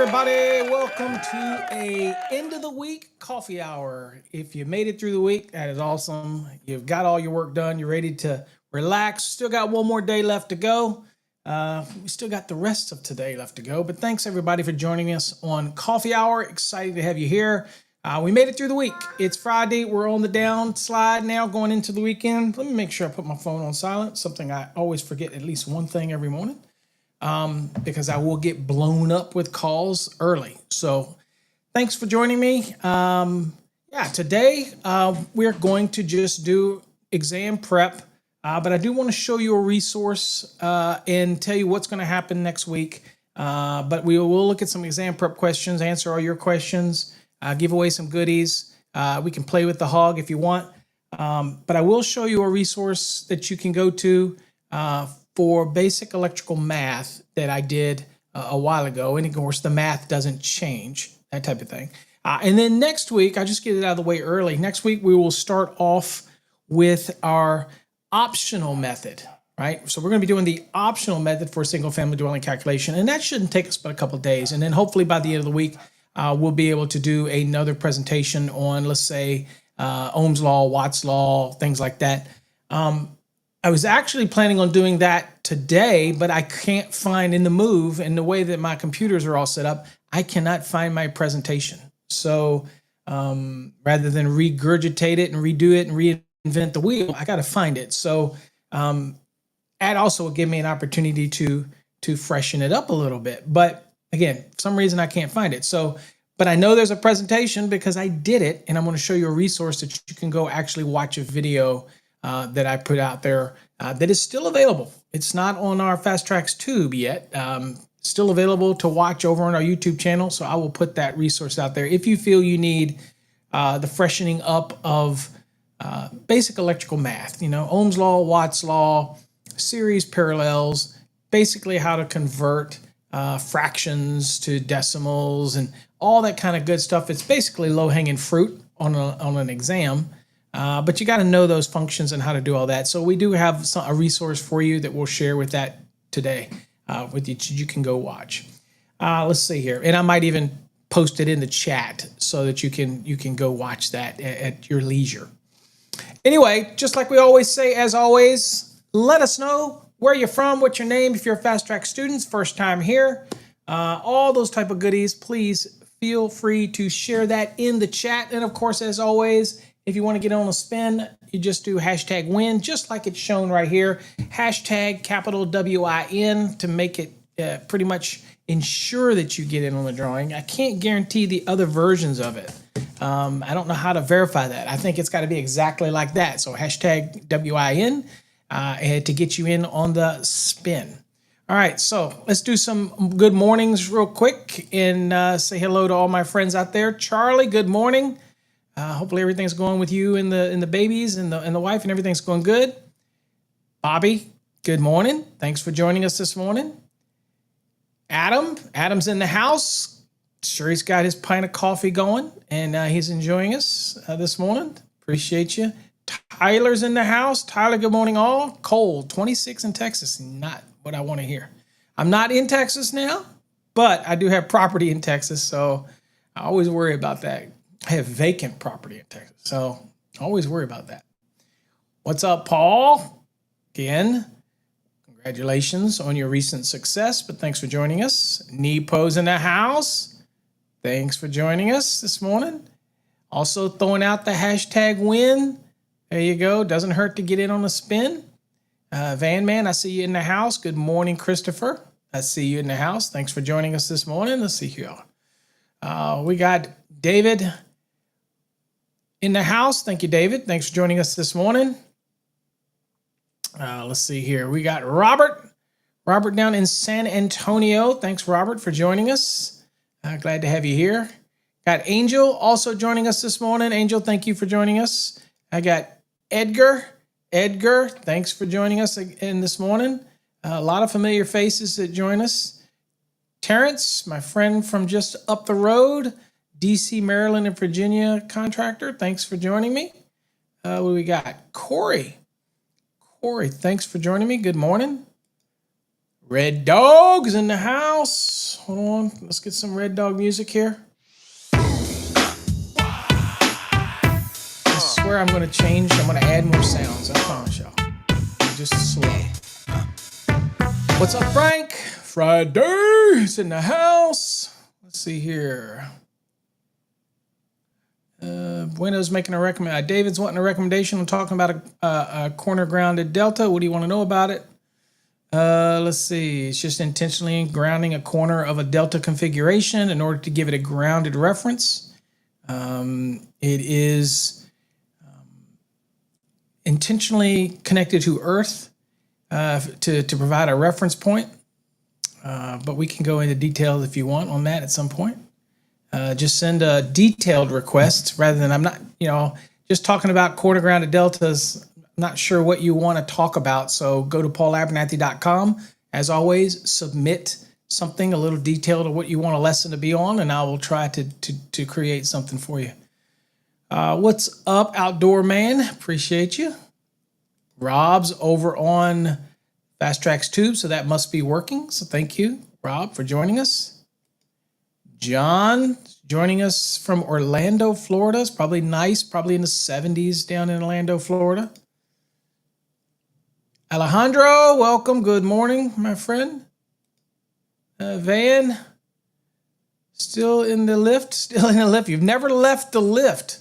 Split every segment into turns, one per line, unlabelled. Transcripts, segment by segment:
everybody. Welcome to a end of the week coffee hour. If you made it through the week, that is awesome. You've got all your work done. You're ready to relax. Still got one more day left to go. We still got the rest of today left to go. But thanks everybody for joining us on Coffee Hour. Excited to have you here. We made it through the week. It's Friday. We're on the downslide now, going into the weekend. Let me make sure I put my phone on silent. Something I always forget at least one thing every morning. Because I will get blown up with calls early. So thanks for joining me. Today we're going to just do exam prep, but I do want to show you a resource and tell you what's going to happen next week. But we will look at some exam prep questions, answer all your questions, give away some goodies. We can play with the hog if you want. But I will show you a resource that you can go to for basic electrical math that I did a while ago. And of course, the math doesn't change, that type of thing. And then next week, I'll just get it out of the way early. Next week, we will start off with our optional method, right? So we're going to be doing the optional method for a single family dwelling calculation. And that shouldn't take us but a couple of days. And then hopefully by the end of the week, we'll be able to do another presentation on, let's say, Ohm's law, Watt's law, things like that. I was actually planning on doing that today, but I can't find in the move and the way that my computers are all set up, I cannot find my presentation. So rather than regurgitate it and redo it and reinvent the wheel, I got to find it. So that also will give me an opportunity to freshen it up a little bit. But again, for some reason I can't find it. So, but I know there's a presentation because I did it, and I'm going to show you a resource that you can go actually watch a video that I put out there that is still available. It's not on our Fast Tracks tube yet. Still available to watch over on our YouTube channel. So I will put that resource out there if you feel you need the freshening up of basic electrical math. You know, Ohm's law, Watt's law, series parallels, basically how to convert fractions to decimals and all that kind of good stuff. It's basically low-hanging fruit on an exam. But you got to know those functions and how to do all that. So we do have a resource for you that we'll share with that today with you. You can go watch. Let's see here. And I might even post it in the chat so that you can go watch that at your leisure. Anyway, just like we always say, as always, let us know where you're from, what's your name, if you're a Fast Track student, first time here, all those type of goodies. Please feel free to share that in the chat. And of course, as always, if you want to get on a spin, you just do hashtag win, just like it's shown right here. Hashtag capital WIN to make it pretty much ensure that you get in on the drawing. I can't guarantee the other versions of it. I don't know how to verify that. I think it's got to be exactly like that. So hashtag WIN to get you in on the spin. All right, so let's do some good mornings real quick and say hello to all my friends out there. Charlie, good morning. Hopefully everything's going with you and the babies and the wife and everything's going good. Bobby, good morning. Thanks for joining us this morning. Adam's in the house. Sure, he's got his pint of coffee going and he's enjoying us this morning. Appreciate you. Tyler's in the house. Tyler, good morning all. Cold, 26 in Texas. Not what I want to hear. I'm not in Texas now, but I do have property in Texas, so I always worry about that. I have vacant property in Texas, so I always worry about that. What's up, Paul? Again, congratulations on your recent success, but thanks for joining us. Nepo's in the house. Thanks for joining us this morning. Also throwing out the hashtag win. There you go. Doesn't hurt to get in on a spin. Van Man, I see you in the house. Good morning, Christopher. I see you in the house. Thanks for joining us this morning. Let's see here. We got David in the house. Thank you, David. Thanks for joining us this morning. Let's see here. We got Robert. Robert down in San Antonio. Thanks, Robert, for joining us. Glad to have you here. Got Angel also joining us this morning. Angel, thank you for joining us. I got Edgar. Edgar, thanks for joining us again this morning. A lot of familiar faces that join us. Terrence, my friend from just up the road. DC, Maryland, and Virginia contractor. Thanks for joining me. What do we got? Corey. Corey, thanks for joining me. Good morning. Red Dog's in the house. Hold on. Let's get some Red Dog music here. I swear I'm going to change. I'm going to add more sounds. I promise y'all. Just slow. What's up, Frank? Friday's in the house. Let's see here. Bueno's making a recommendation. David's wanting a recommendation. I'm talking about a corner grounded delta. What do you want to know about it? Let's see. It's just intentionally grounding a corner of a delta configuration in order to give it a grounded reference. It is intentionally connected to Earth to provide a reference point. But we can go into details if you want on that at some point. Just send a detailed request rather than I'm not, just talking about corner grounded deltas. Not sure what you want to talk about, so go to paulabernathy.com. As always, submit something a little detailed of what you want a lesson to be on, and I will try to create something for you. What's up, Outdoor Man? Appreciate you. Rob's over on Fast Tracks Tube, so that must be working. So thank you, Rob, for joining us. John joining us from Orlando, Florida. It's probably nice, probably in the 70s down in Orlando, Florida. Alejandro, welcome. Good morning, my friend. Van, still in the lift? Still in the lift. You've never left the lift.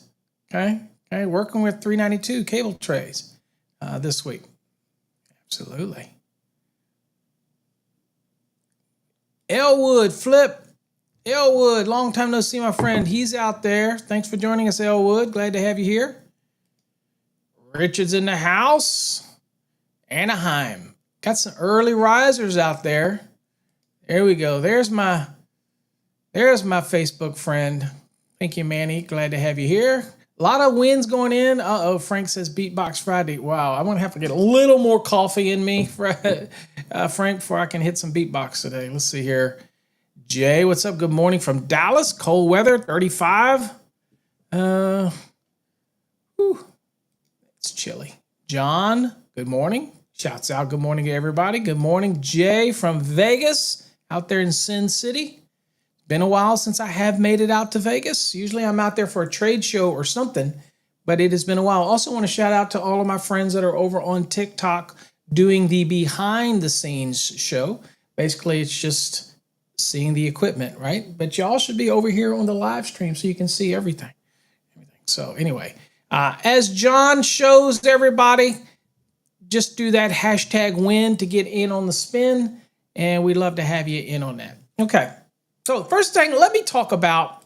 Okay. Working with 392 cable trays this week. Absolutely. Elwood, Flip. Elwood, long time no see, my friend. He's out there. Thanks for joining us, Elwood. Glad to have you here. Richard's in the house. Anaheim. Got some early risers out there. There we go. There's my Facebook friend. Thank you, Manny. Glad to have you here. A lot of wins going in. Uh-oh, Frank says Beatbox Friday. Wow, I'm going to have to get a little more coffee in me, Frank, before I can hit some beatbox today. Let's see here. Jay, what's up? Good morning from Dallas. Cold weather, 35. It's chilly. John, good morning. Shouts out, good morning to everybody. Good morning, Jay from Vegas, out there in Sin City. Been a while since I have made it out to Vegas. Usually I'm out there for a trade show or something, but it has been a while. Also want to shout out to all of my friends that are over on TikTok doing the behind the scenes show. Basically, it's just seeing the equipment, right? But y'all should be over here on the live stream so you can see everything. So anyway, as John shows everybody, just do that hashtag win to get in on the spin, and we'd love to have you in on that. Okay, so the first thing let me talk about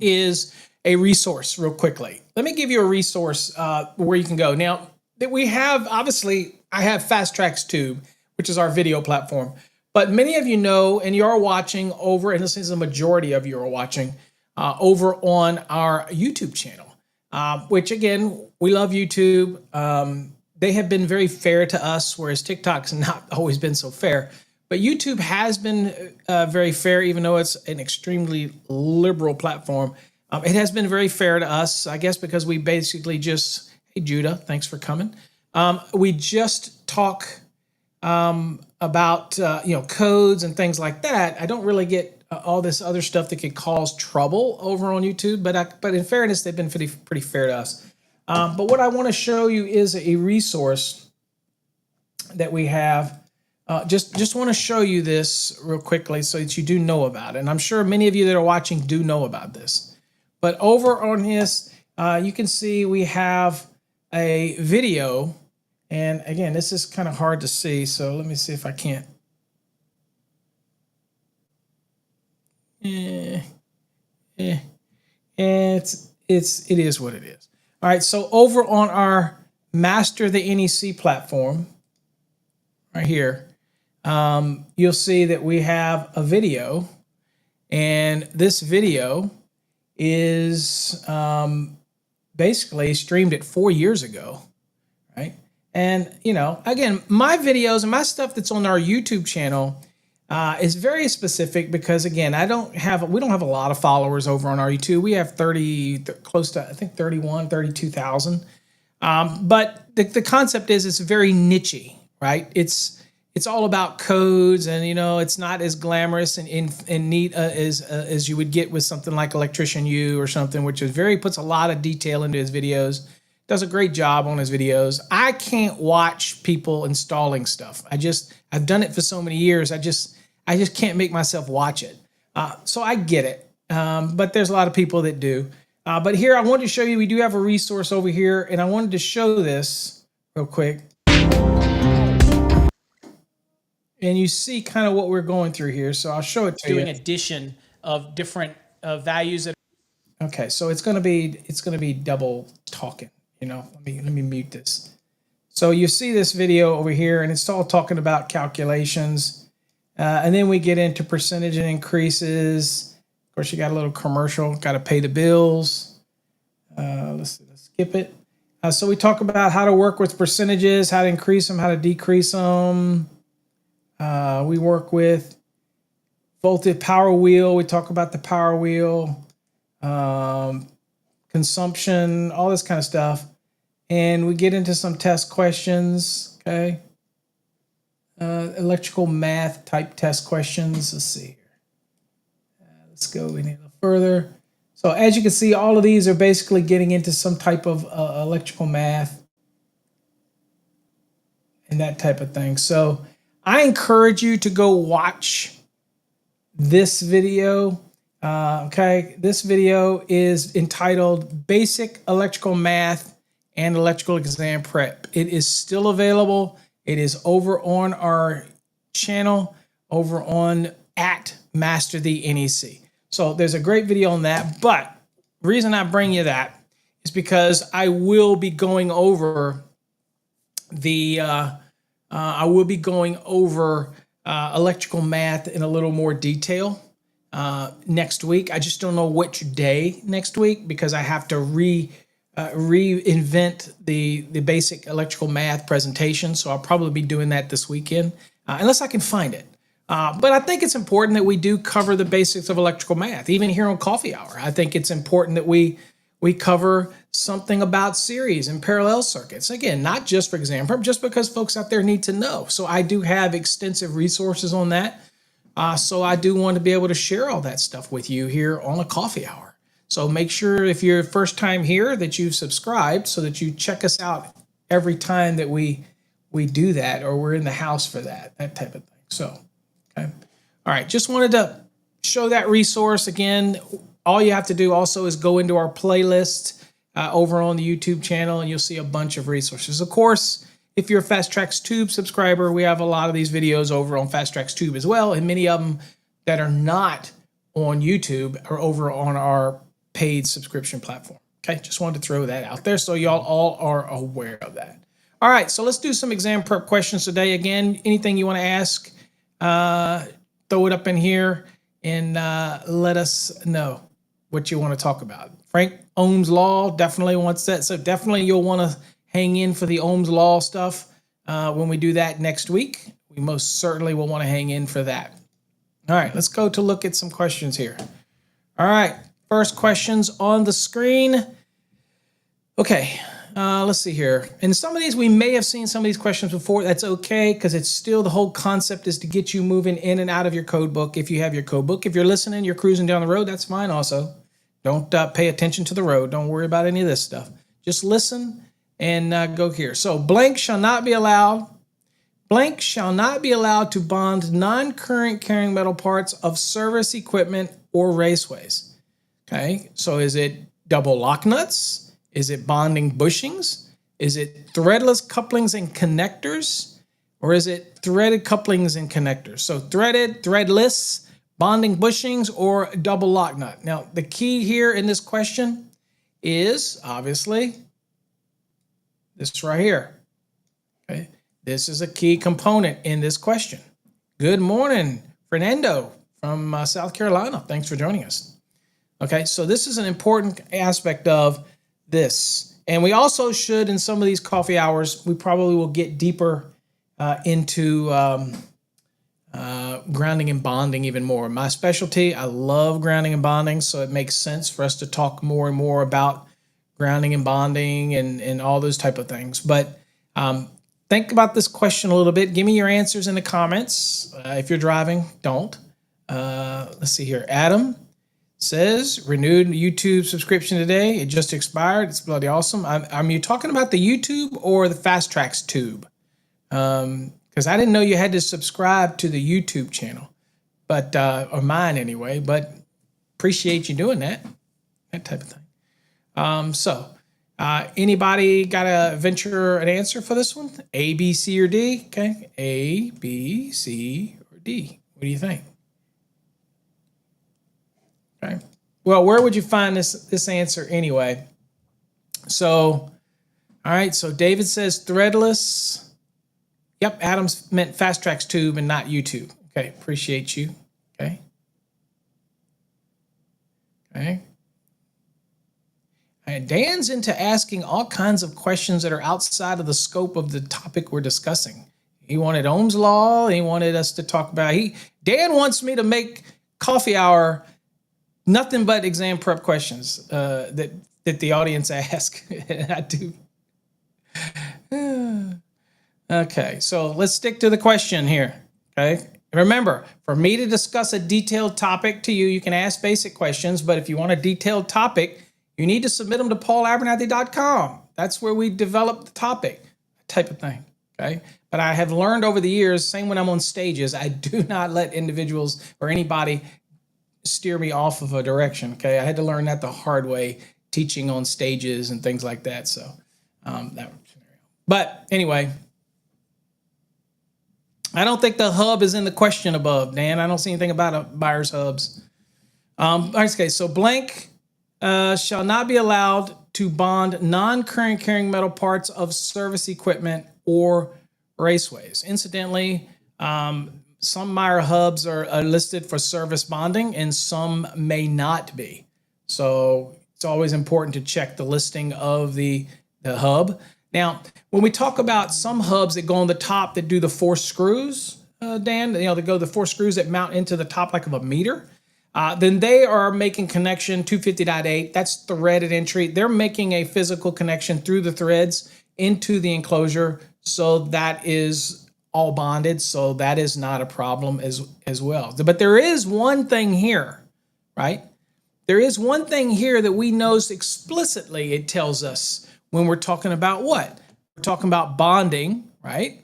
is a resource real quickly. Let me give you a resource where you can go. Now, that we have, obviously, I have Fast Tracks Tube, which is our video platform, but many of you know, and you are watching over, and this is a majority of you are watching, over on our YouTube channel, which again, we love YouTube. They have been very fair to us, whereas TikTok's not always been so fair. But YouTube has been very fair, even though it's an extremely liberal platform. It has been very fair to us, I guess, because we basically just, hey, Judah, thanks for coming. We just talk about, codes and things like that. I don't really get all this other stuff that could cause trouble over on YouTube, but in fairness, they've been pretty fair to us. But what I want to show you is a resource that we have. Just want to show you this real quickly so that you do know about it. And I'm sure many of you that are watching do know about this. But over on this, you can see we have a video. And again, this is kind of hard to see. So let me see if I can't. It is what it is. All right, so over on our Master the NEC platform, right here, you'll see that we have a video, and this video is basically streamed it 4 years ago, right? And, again, my videos and my stuff that's on our YouTube channel is very specific because, again, we don't have a lot of followers over on our YouTube. We have close to, I think, 32,000. But the concept is it's very niche-y, right? It's it's all about codes, and it's not as glamorous and neat as you would get with something like Electrician U or something, which is puts a lot of detail into his videos. Does a great job on his videos. I can't watch people installing stuff. I've done it for so many years. I just can't make myself watch it. So I get it, but there's a lot of people that do. But here I wanted to show you, we do have a resource over here, and I wanted to show this real quick. And you see kind of what we're going through here. So I'll show it to you. Doing addition of different values. Okay, so it's gonna be double talking. Let me mute this. So you see this video over here, and it's all talking about calculations. And then we get into percentage and increases. Of course, you got a little commercial, got to pay the bills. Let's skip it. So we talk about how to work with percentages, how to increase them, how to decrease them. We work with voltage power wheel. We talk about the power wheel, consumption, all this kind of stuff. And we get into some test questions, okay? Electrical math type test questions. Let's see here. Let's go in a little further. So as you can see, all of these are basically getting into some type of electrical math and that type of thing. So I encourage you to go watch this video. Okay, this video is entitled Basic Electrical Math and Electrical Exam Prep. It is still available. It is over on our channel, over on @Master the NEC. So there's a great video on that. But the reason I bring you that is because I will be going over electrical math in a little more detail next week. I just don't know which day next week because I have to reinvent the basic electrical math presentation. So I'll probably be doing that this weekend, unless I can find it. But I think it's important that we do cover the basics of electrical math, even here on Coffee Hour. I think it's important that we cover something about series and parallel circuits. Again, not just for exam prep, just because folks out there need to know. So I do have extensive resources on that. So I do want to be able to share all that stuff with you here on a Coffee Hour. So make sure if you're first time here that you've subscribed so that you check us out every time that we do that, or we're in the house for that type of thing. So, okay. All right, just wanted to show that resource. Again, all you have to do also is go into our playlist over on the YouTube channel, and you'll see a bunch of resources. Of course, if you're a Fast Tracks Tube subscriber, we have a lot of these videos over on Fast Tracks Tube as well, and many of them that are not on YouTube are over on our paid subscription platform. Okay, just wanted to throw that out there so y'all all are aware of that. All right, so let's do some exam prep questions today. Again, anything you want to ask, throw it up in here and let us know what you want to talk about. Frank, Ohm's Law definitely wants that. So definitely you'll want to hang in for the Ohm's Law stuff when we do that next week. We most certainly will want to hang in for that. All right, let's go to look at some questions here. All right, first questions on the screen. Okay, let's see here. And some of these, we may have seen some of these questions before. That's okay, because it's still the whole concept is to get you moving in and out of your code book if you have your code book. If you're listening, you're cruising down the road, that's fine also. Don't pay attention to the road. Don't worry about any of this stuff. Just listen and go here. So blank shall not be allowed. Blank shall not be allowed to bond non-current carrying metal parts of service equipment or raceways. Okay, so is it double lock nuts? Is it bonding bushings? Is it threadless couplings and connectors? Or is it threaded couplings and connectors? So threaded, threadless, bonding bushings, or double lock nut. Now, the key here in this question is obviously this right here. Okay, this is a key component in this question. Good morning, Fernando from South Carolina. Thanks for joining us. Okay, so this is an important aspect of this. And we also should, in some of these coffee hours, we probably will get deeper into grounding and bonding even more. My specialty, I love grounding and bonding, so it makes sense for us to talk more and more about grounding and bonding and all those type of things. But think about this question a little bit. Give me your answers in the comments. If you're driving, don't. Let's see here. Adam says, renewed YouTube subscription today. It just expired. It's bloody awesome. Are you talking about the YouTube or the Fast Tracks tube? Because I didn't know you had to subscribe to the YouTube channel, but or mine anyway. But appreciate you doing that type of thing. Anybody got to venture an answer for this one? A, B, C, or D? Okay, A, B, C, or D. What do you think? Okay. Well, where would you find this answer anyway? So, all right. So David says threadless. Yep, Adams meant Fast Tracks tube and not YouTube. Okay, appreciate you. Okay. Okay. And Dan's into asking all kinds of questions that are outside of the scope of the topic we're discussing. He wanted Ohm's law. He wanted us to talk about. Dan wants me to make coffee hour nothing but exam prep questions that the audience ask. I do. Okay, so let's stick to the question here. Okay, remember, for me to discuss a detailed topic to you, you can ask basic questions, but if you want a detailed topic, you need to submit them to paulabernathy.com. That's where we develop the topic, type of thing. Okay, but I have learned over the years, same when I'm on stages, I do not let individuals or anybody steer me off of a direction. Okay, I had to learn that the hard way, teaching on stages and things like that. So that scenario. But anyway, I don't think the hub is in the question above, Dan. I don't see anything about a buyer's hubs. Okay, so blank shall not be allowed to bond non-current carrying metal parts of service equipment or raceways. Incidentally, some Meyer hubs are listed for service bonding and some may not be. So it's always important to check the listing of the hub. Now, when we talk about some hubs that go on the top that do the 4 screws, Dan, they go the 4 screws that mount into the top like of a meter, then they are making connection 250.8. That's threaded entry. They're making a physical connection through the threads into the enclosure. So that is all bonded. So that is not a problem as well. But there is one thing here, right? There is one thing here that we know explicitly it tells us when we're talking about what? We're talking about bonding, right?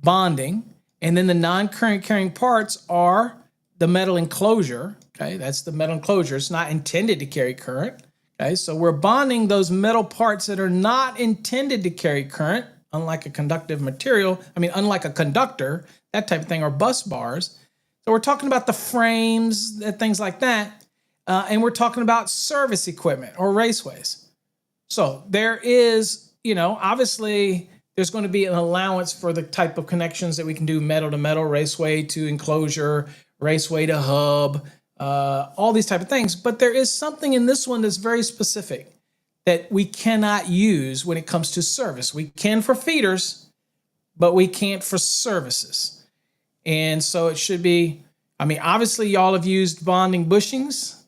Bonding. And then the non-current carrying parts are the metal enclosure. Okay, that's the metal enclosure. It's not intended to carry current. Okay, so we're bonding those metal parts that are not intended to carry current, unlike a conductive material. Unlike a conductor, that type of thing, or bus bars. So we're talking about the frames, things like that. And we're talking about service equipment or raceways. So there is, obviously there's going to be an allowance for the type of connections that we can do, metal to metal, raceway to enclosure, raceway to hub, all these type of things. But there is something in this one that's very specific that we cannot use when it comes to service. We can for feeders, but we can't for services. And so it should be, obviously y'all have used bonding bushings.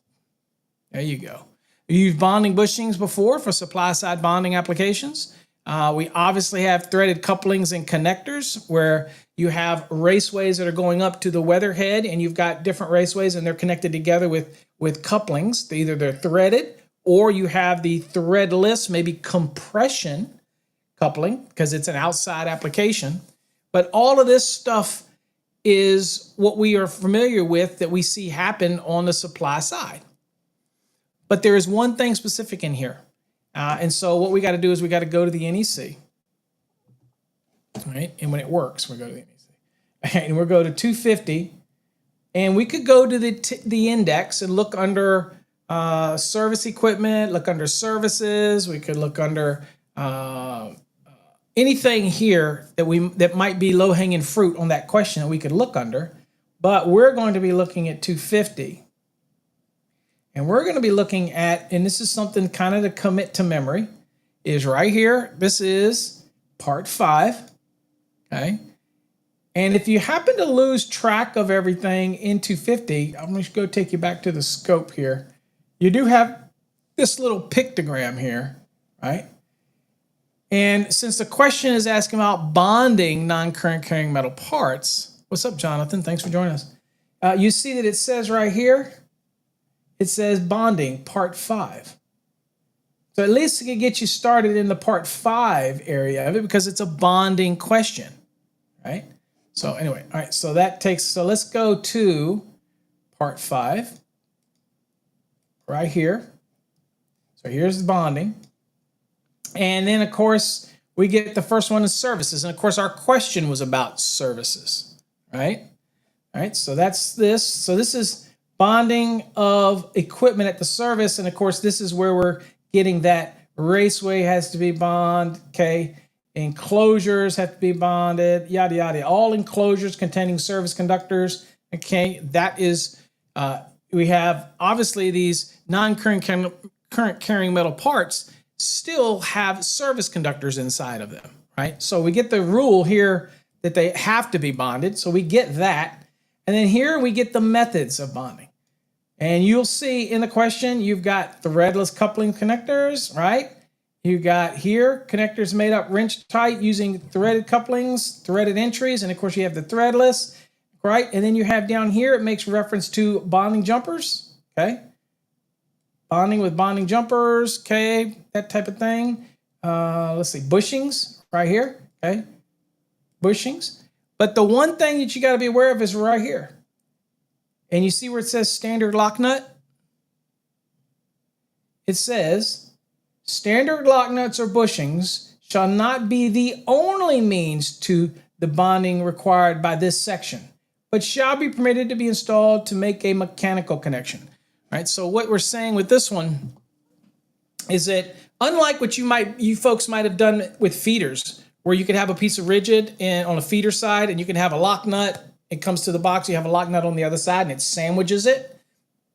There you go. You used bonding bushings before for supply side bonding applications. We obviously have threaded couplings and connectors where you have raceways that are going up to the weatherhead and you've got different raceways and they're connected together with couplings. Either they're threaded or you have the threadless, maybe compression coupling because it's an outside application. But all of this stuff is what we are familiar with that we see happen on the supply side. But there is one thing specific in here. And so what we got to do is we got to go to the NEC. Right? And when it works, we go to the NEC. And we'll go to 250. And we could go to the index and look under service equipment, look under services. We could look under anything here that might be low-hanging fruit on that question that we could look under. But we're going to be looking at 250. And we're going to be looking at, and this is something kind of to commit to memory, is right here. This is part 5, okay? And if you happen to lose track of everything in 250, I'm going to go take you back to the scope here. You do have this little pictogram here, right? And since the question is asking about bonding non-current carrying metal parts, what's up, Jonathan? Thanks for joining us. You see that it says right here, it says bonding part 5. So at least it can get you started in the part 5 area of it because it's a bonding question, right? So anyway, all right, so let's go to part 5 right here. So here's bonding. And then, of course, we get the first one is services. And, of course, our question was about services, right? All right, so that's this. So this is bonding of equipment at the service. And, of course, this is where we're getting that raceway has to be bonded, okay? Enclosures have to be bonded, yada, yada. All enclosures containing service conductors, okay? That is, we have, obviously, these non-current carrying metal parts still have service conductors inside of them, right? So we get the rule here that they have to be bonded. So we get that. And then here we get the methods of bonding. And you'll see in the question, you've got threadless coupling connectors, right? You got here connectors made up wrench tight using threaded couplings, threaded entries. And of course you have the threadless, right? And then you have down here, it makes reference to bonding jumpers, okay? Bonding with bonding jumpers, okay, that type of thing. Let's see, bushings right here, okay, bushings. But the one thing that you got to be aware of is right here. And you see where it says standard lock nut? It says, standard lock nuts or bushings shall not be the only means to the bonding required by this section, but shall be permitted to be installed to make a mechanical connection. Right, so what we're saying with this one is that unlike what you folks might have done with feeders, where you could have a piece of rigid on a feeder side and you can have a lock nut, it comes to the box, you have a lock nut on the other side and it sandwiches it,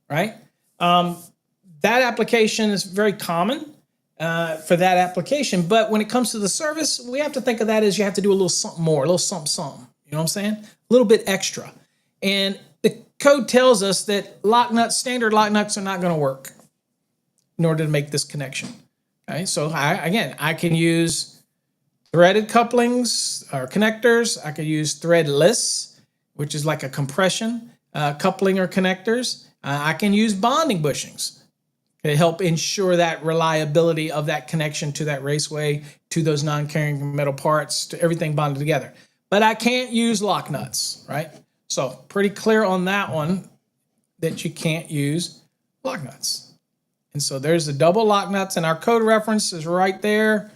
right? That application is very common for that application, but when it comes to the service, we have to think of that as you have to do a little something more, a little something, you know what I'm saying? A little bit extra. And the code tells us that lock nuts, standard lock nuts are not going to work in order to make this connection. Okay, so I can use threaded couplings or connectors. I could use threadless, which is like a compression coupling or connectors. I can use bonding bushings to help ensure that reliability of that connection to that raceway, to those non-carrying metal parts, to everything bonded together. But I can't use lock nuts, right? So pretty clear on that one that you can't use lock nuts. And so there's the double lock nuts, and our code reference is right there,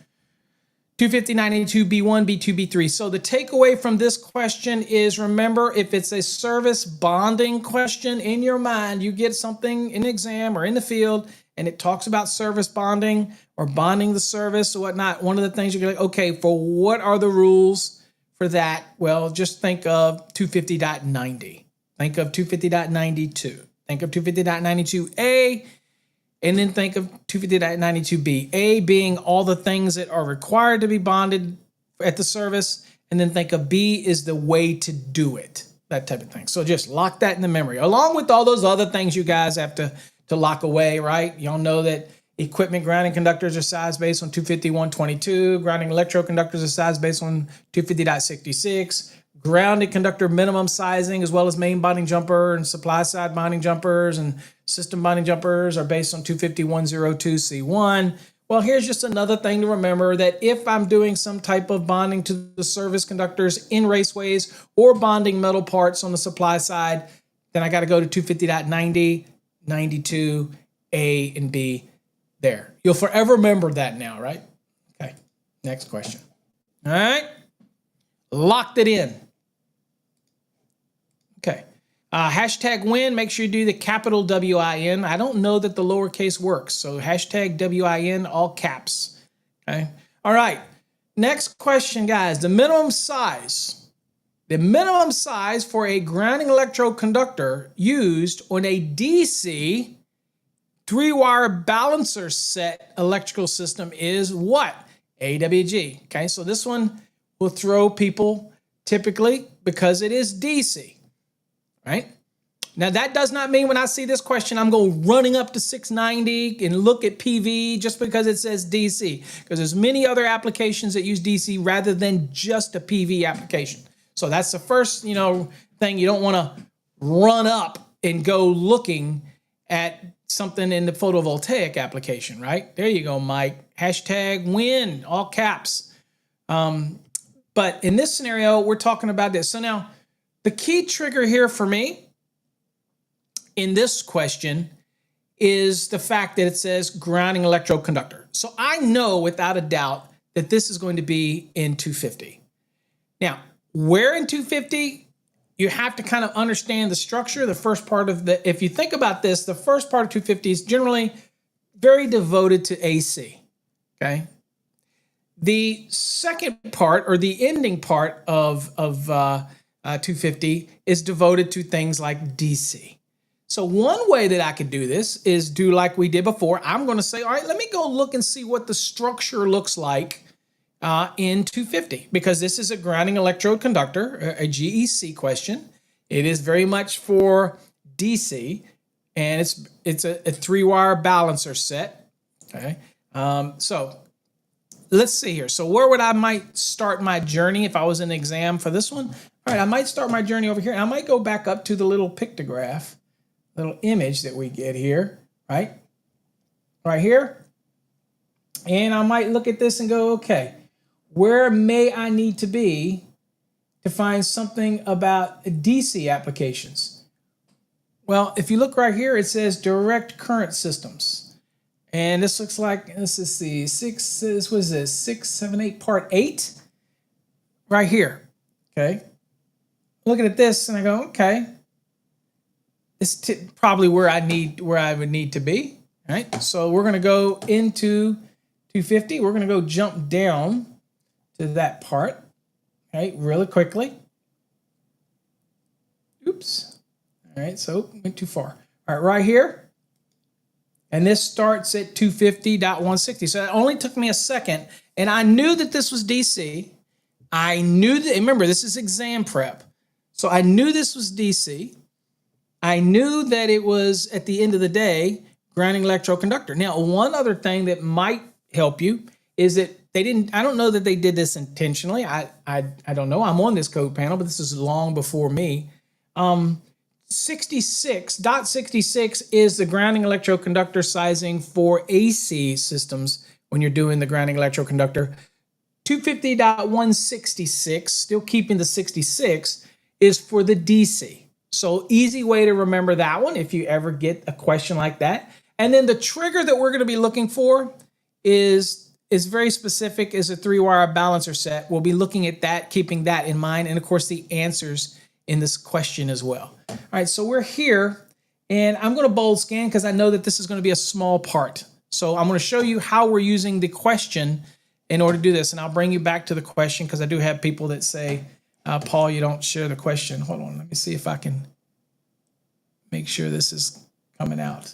250.982B1, B2, B3. So the takeaway from this question is, remember, if it's a service bonding question in your mind, you get something in an exam or in the field, and it talks about service bonding or bonding the service or whatnot, one of the things you're like, okay, for what are the rules for that? Well, just think of 250.90. Think of 250.92. Think of 250.92A, and then think of 250.92B. A being all the things that are required to be bonded at the service, and then think of B is the way to do it, that type of thing. So just lock that in the memory, along with all those other things you guys have to lock away, right? Y'all know that equipment grounding conductors are size based on 250.122. Grounding electroconductors are size based on 250.66. Grounded conductor minimum sizing, as well as main bonding jumper and supply side bonding jumpers and system bonding jumpers, are based on 250.102C1. Well, here's just another thing to remember, that if I'm doing some type of bonding to the service conductors in raceways or bonding metal parts on the supply side, then I got to go to 250.90, 92, A, and B. There. You'll forever remember that now, right? Okay. Next question. All right. Locked it in. Okay. Hashtag win. Make sure you do the capital WIN. I don't know that the lowercase works. So hashtag WIN, all caps. Okay. All right. Next question, guys. The minimum size. The minimum size for a grounding electroconductor used on a DC 3-wire balancer set electrical system is what? AWG. Okay, so this one will throw people typically because it is DC, right? Now, that does not mean when I see this question, I'm going running up to 690 and look at PV just because it says DC, because there's many other applications that use DC rather than just a PV application. So that's the first, thing. You don't want to run up and go looking at something in the photovoltaic application, right? There you go, Mike. #win, all caps. But in this scenario, we're talking about this. So now the key trigger here for me in this question is the fact that it says grounding electrode conductor. So I know without a doubt that this is going to be in 250. Now, where in 250? You have to kind of understand the structure. The first part of if you think about this, the first part of 250 is generally very devoted to AC, okay? The second part, or the ending part of 250 is devoted to things like DC. So one way that I could do this is do like we did before. I'm going to say, all right, let me go look and see what the structure looks like in 250, because this is a grounding electrode conductor, a GEC question. It is very much for DC, and it's a 3-wire balancer set. Okay, so let's see here. So where would I might start my journey if I was in an exam for this one? All right, I might start my journey over here, and I might go back up to the little pictograph, little image that we get here, right here, and I might look at this and go, okay, where may I need to be to find something about DC applications? Well, if you look right here, it says direct current systems. And this looks like, this is the 678 part 8 right here. Okay. Looking at this and I go, okay, this is probably where I would need to be. All right. So we're going to go into 250. We're going to go jump down to that part, okay, really quickly. Oops. All right, so went too far. All right, right here. And this starts at 250.160. So it only took me a second, and I knew that this was DC. I knew that, remember, this is exam prep. So I knew this was DC. I knew that it was, at the end of the day, grounding electrode conductor. Now, one other thing that might help you is that I don't know that they did this intentionally. I don't know. I'm on this code panel, but this is long before me. 66.66 is the grounding electrode conductor sizing for AC systems when you're doing the grounding electrode conductor. 250.166, still keeping the 66, is for the DC. So easy way to remember that one if you ever get a question like that. And then the trigger that we're going to be looking for is very specific, is a 3-wire balancer set. We'll be looking at that, keeping that in mind, and of course the answers in this question as well. All right, so we're here, and I'm going to bold scan because I know that this is going to be a small part. So I'm going to show you how we're using the question in order to do this, and I'll bring you back to the question because I do have people that say, Paul, you don't share the question. Hold on, let me see if I can make sure this is coming out.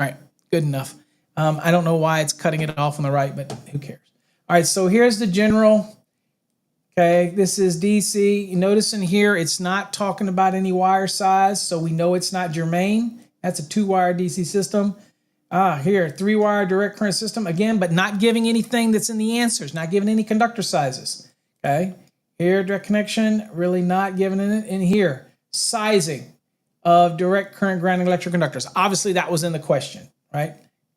All right, good enough. I don't know why it's cutting it off on the right, but who cares? All right, so here's the general. Okay, this is DC. You notice in here, it's not talking about any wire size, so we know it's not germane. That's a 2-wire DC system. Here, 3-wire direct current system, again, but not giving anything that's in the answers, not giving any conductor sizes. Okay, here, direct connection, really not giving it. In here, sizing of direct current grounding electric conductors. Obviously, that was in the question, right?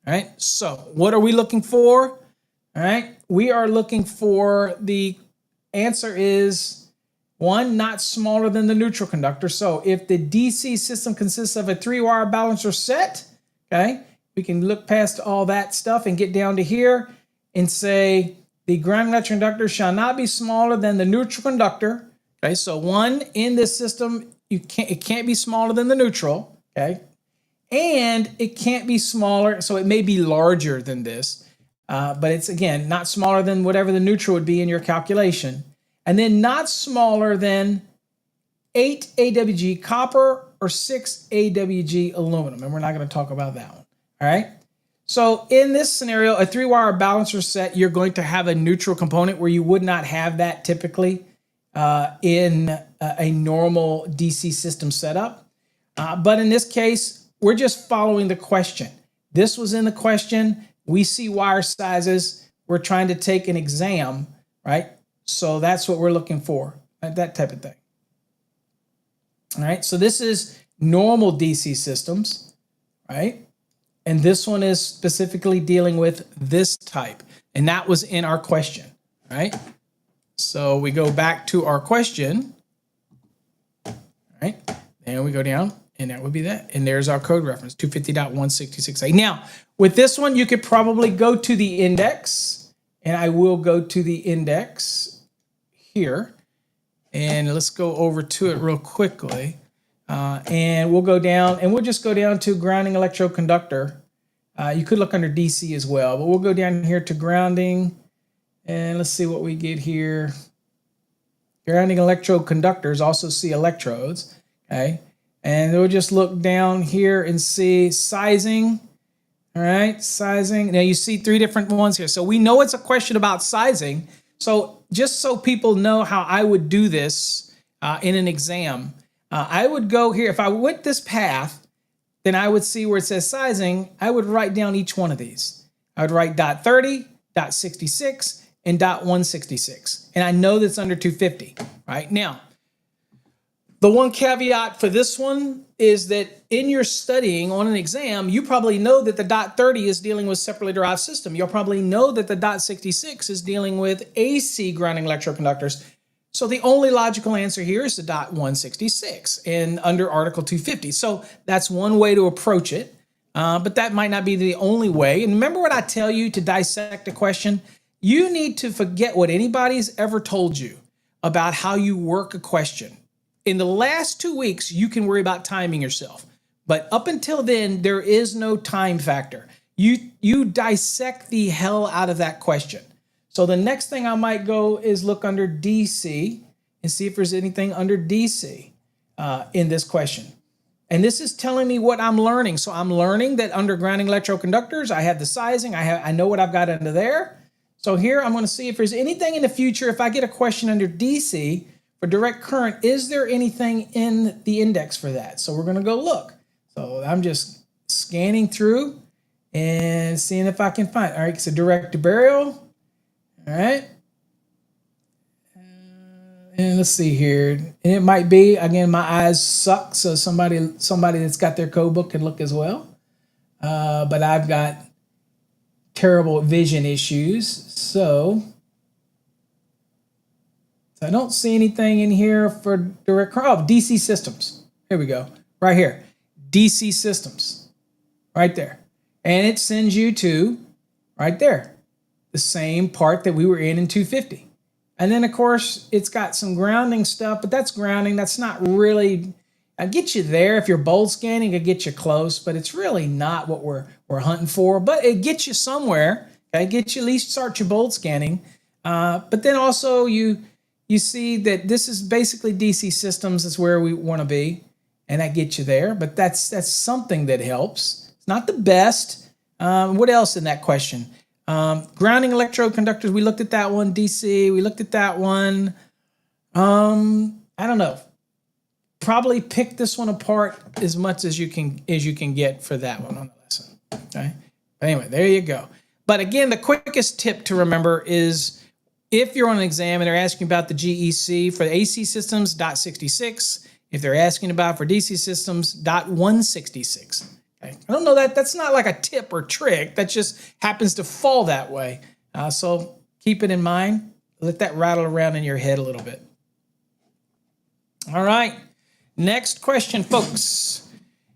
All right, so what are we looking for? All right, we are looking for, the answer is 1, not smaller than the neutral conductor. So if the DC system consists of a 3-wire balancer set, okay, we can look past all that stuff and get down to here and say the grounding electric conductor shall not be smaller than the neutral conductor. Okay, so 1 in this system, it can't be smaller than the neutral, okay? And it can't be smaller, so it may be larger than this, but it's, again, not smaller than whatever the neutral would be in your calculation. And then not smaller than 8 AWG copper or 6 AWG aluminum, and we're not going to talk about that one, all right? So in this scenario, a 3-wire balancer set, you're going to have a neutral component where you would not have that typically. in a normal DC system setup. But in this case, we're just following the question. This was in the question. We see wire sizes. We're trying to take an exam, right? So that's what we're looking for, that type of thing. All right, so this is normal DC systems, right? And this one is specifically dealing with this type. And that was in our question, right? So we go back to our question, right? And we go down, and that would be that. And there's our code reference, 250.166a. Now, with this one, you could probably go to the index, and I will go to the index here. And let's go over to it real quickly. And we'll go down, and we'll just go down to grounding electroconductor. You could look under DC as well, but we'll go down here to grounding. And let's see what we get here. Grounding electroconductors, also see electrodes, okay? And we'll just look down here and see sizing, all right? Sizing. Now you see 3 different ones here. So we know it's a question about sizing. So just so people know how I would do this in an exam, I would go here. If I went this path, then I would see where it says sizing. I would write down each one of these. I would write .30, .66, and .166. And I know that's under 250, right? Now, the one caveat for this one is that in your studying on an exam, you probably know that the .30 is dealing with separately derived system. You'll probably know that the .66 is dealing with AC grounding electroconductors. So the only logical answer here is the .166 and under Article 250. So that's one way to approach it, but that might not be the only way. And remember what I tell you to dissect a question? You need to forget what anybody's ever told you about how you work a question. In the last 2 weeks, you can worry about timing yourself. But up until then, there is no time factor. You dissect the hell out of that question. So the next thing I might go is look under DC and see if there's anything under DC in this question. And this is telling me what I'm learning. So I'm learning that under grounding electroconductors, I have the sizing. I know what I've got under there. So here I'm going to see if there's anything in the future. If I get a question under DC for direct current, is there anything in the index for that? So we're going to go look. So I'm just scanning through and seeing if I can find. All right, so direct to burial. All right. And let's see here. And it might be, again, my eyes suck, so somebody that's got their code book can look as well. But I've got terrible vision issues, so I don't see anything in here for direct current. Oh, DC systems. Here we go. Right here. DC systems. Right there. And it sends you to right there. The same part that we were in 250. And then, of course, it's got some grounding stuff, but that's grounding. That's not really, I'll get you there. If you're bold scanning, it'll get you close, but it's really not what we're hunting for. But it gets you somewhere. Okay, get you at least start your bold scanning. But then also you see that this is basically DC systems is where we want to be, and that gets you there. But that's something that helps. It's not the best. What else in that question? Grounding electroconductors, we looked at that one. DC, we looked at that one. I don't know. Probably pick this one apart as much as you can get for that one on the lesson. Okay. But anyway, there you go. But again, the quickest tip to remember is if you're on an exam and they're asking about the GEC for the AC systems, .66. If they're asking about for DC systems, .166. Okay. I don't know that's not like a tip or trick. That just happens to fall that way. So keep it in mind. Let that rattle around in your head a little bit. All right. Next question, folks.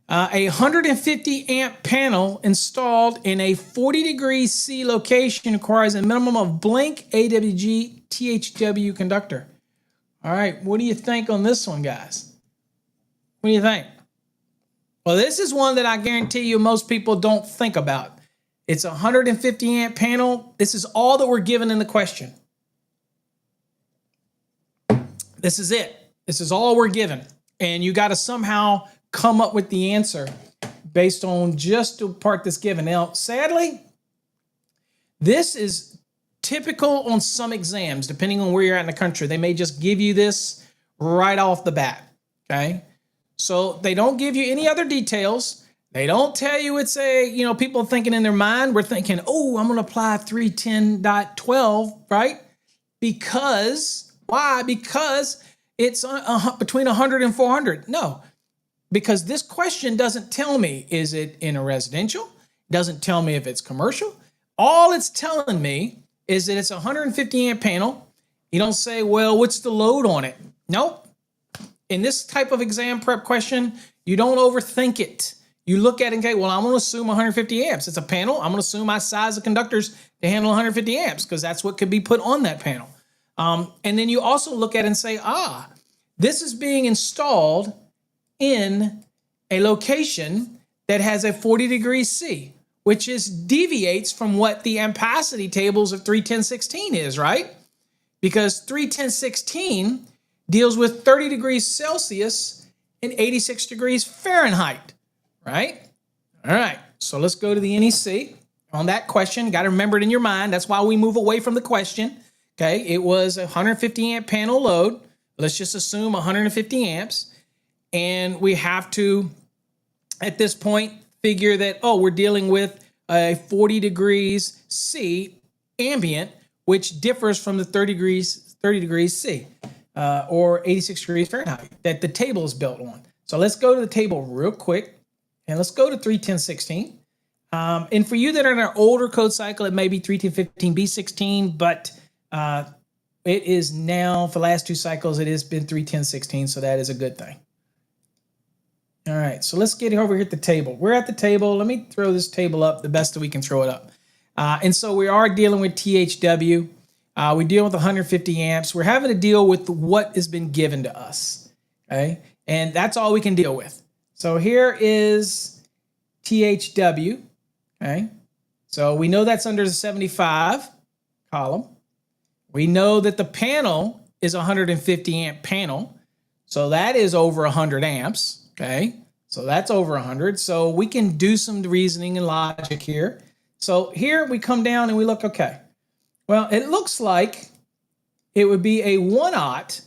A 150 amp panel installed in a 40 C location requires a minimum of blank AWG THW conductor. All right. What do you think on this one, guys? What do you think? Well, this is one that I guarantee you most people don't think about. It's a 150 amp panel. This is all that we're given in the question. This is it. This is all we're given. And you got to somehow come up with the answer based on just the part that's given. Now, sadly, this is typical on some exams, depending on where you're at in the country. They may just give you this right off the bat, okay? So they don't give you any other details. They don't tell you it's people thinking in their mind, we're thinking, oh, I'm going to apply 310.12, right? Because, why? Because it's between 100 and 400. No, because this question doesn't tell me, is it in a residential? Doesn't tell me if it's commercial. All it's telling me is that it's a 150 amp panel. You don't say, well, what's the load on it? Nope. In this type of exam prep question, you don't overthink it. You look at it and say, well, I'm going to assume 150 amps. It's a panel. I'm going to assume my size of conductors to handle 150 amps because that's what could be put on that panel. And then you also look at it and say, this is being installed in a location that has a 40 degrees C, which deviates from what the ampacity tables of 31016 is, right? Because 31016 deals with 30 degrees Celsius and 86 degrees Fahrenheit, right? All right, so let's go to the NEC on that question. Got to remember it in your mind. That's why we move away from the question. Okay, it was a 150 amp panel load. Let's just assume 150 amps. And we have to, at this point, figure that, we're dealing with a 40 degrees C ambient, which differs from the 30 degrees C or 86 degrees Fahrenheit that the table is built on. So let's go to the table real quick and let's go to 31016. And for you that are in an older code cycle, it may be 31015B16, but it is now, for the last two cycles, it has been 31016, so that is a good thing. All right, so let's get over here at the table. We're at the table. Let me throw this table up the best that we can throw it up. And so we are dealing with THW. We deal with 150 amps. We're having to deal with what has been given to us, okay? And that's all we can deal with. So here is THW, okay? So we know that's under the 75 column. We know that the panel is a 150 amp panel. So that is over 100 amps, okay? So that's over 100. So we can do some reasoning and logic here. So here we come down and we look, okay. Well, it looks like it would be a 1-aught,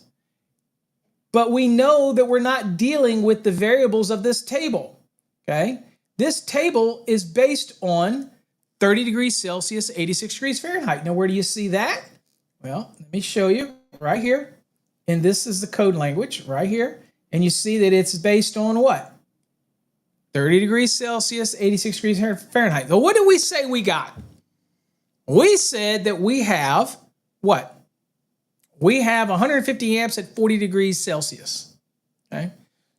but we know that we're not dealing with the variables of this table, okay? This table is based on 30 degrees Celsius, 86 degrees Fahrenheit. Now, where do you see that? Well, let me show you right here. And this is the code language right here. And you see that it's based on what? 30 degrees Celsius, 86 degrees Fahrenheit. So what did we say we got? We said that we have what? We have 150 amps at 40 degrees Celsius. Okay.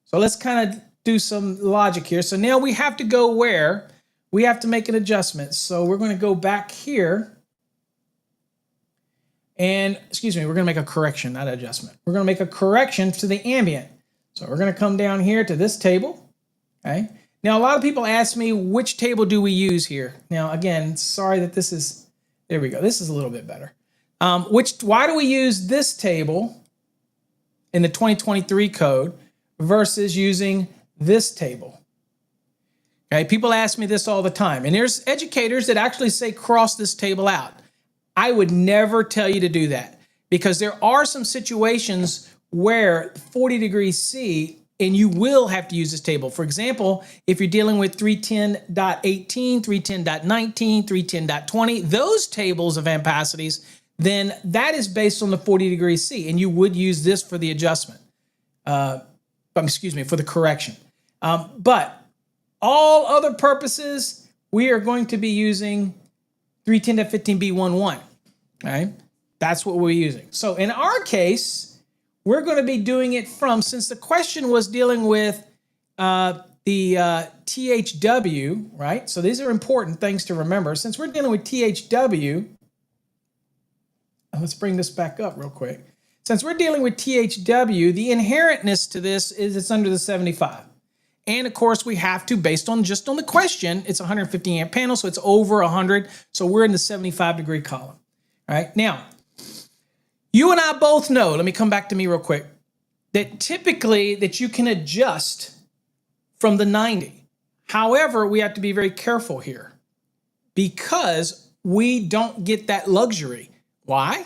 So let's kind of do some logic here. So now we have to go where? We have to make an adjustment. So we're going to go back here. And, we're going to make a correction, not adjustment. We're going to make a correction to the ambient. So we're going to come down here to this table, okay? Now, a lot of people ask me, which table do we use here? Now, again, sorry that this is, there we go. This is a little bit better. Why do we use this table in the 2023 code versus using this table? Okay, people ask me this all the time. And there's educators that actually say cross this table out. I would never tell you to do that because there are some situations where 40 degrees C and you will have to use this table. For example, if you're dealing with 310.18, 310.19, 310.20, those tables of ampacities, then that is based on the 40 degrees C and you would use this for the adjustment, for the correction. But all other purposes, we are going to be using 310.15b11, okay? That's what we're using. So in our case, we're going to be doing it from, since the question was dealing with the THW, right? So these are important things to remember. Since we're dealing with THW, let's bring this back up real quick. Since we're dealing with THW, the inherentness to this is it's under the 75. And of course, we have to, based on just on the question, it's a 150 amp panel, so it's over 100. So we're in the 75 degree column. All right. Now, you and I both know, let me come back to me real quick, that typically that you can adjust from the 90. However, we have to be very careful here because we don't get that luxury. Why?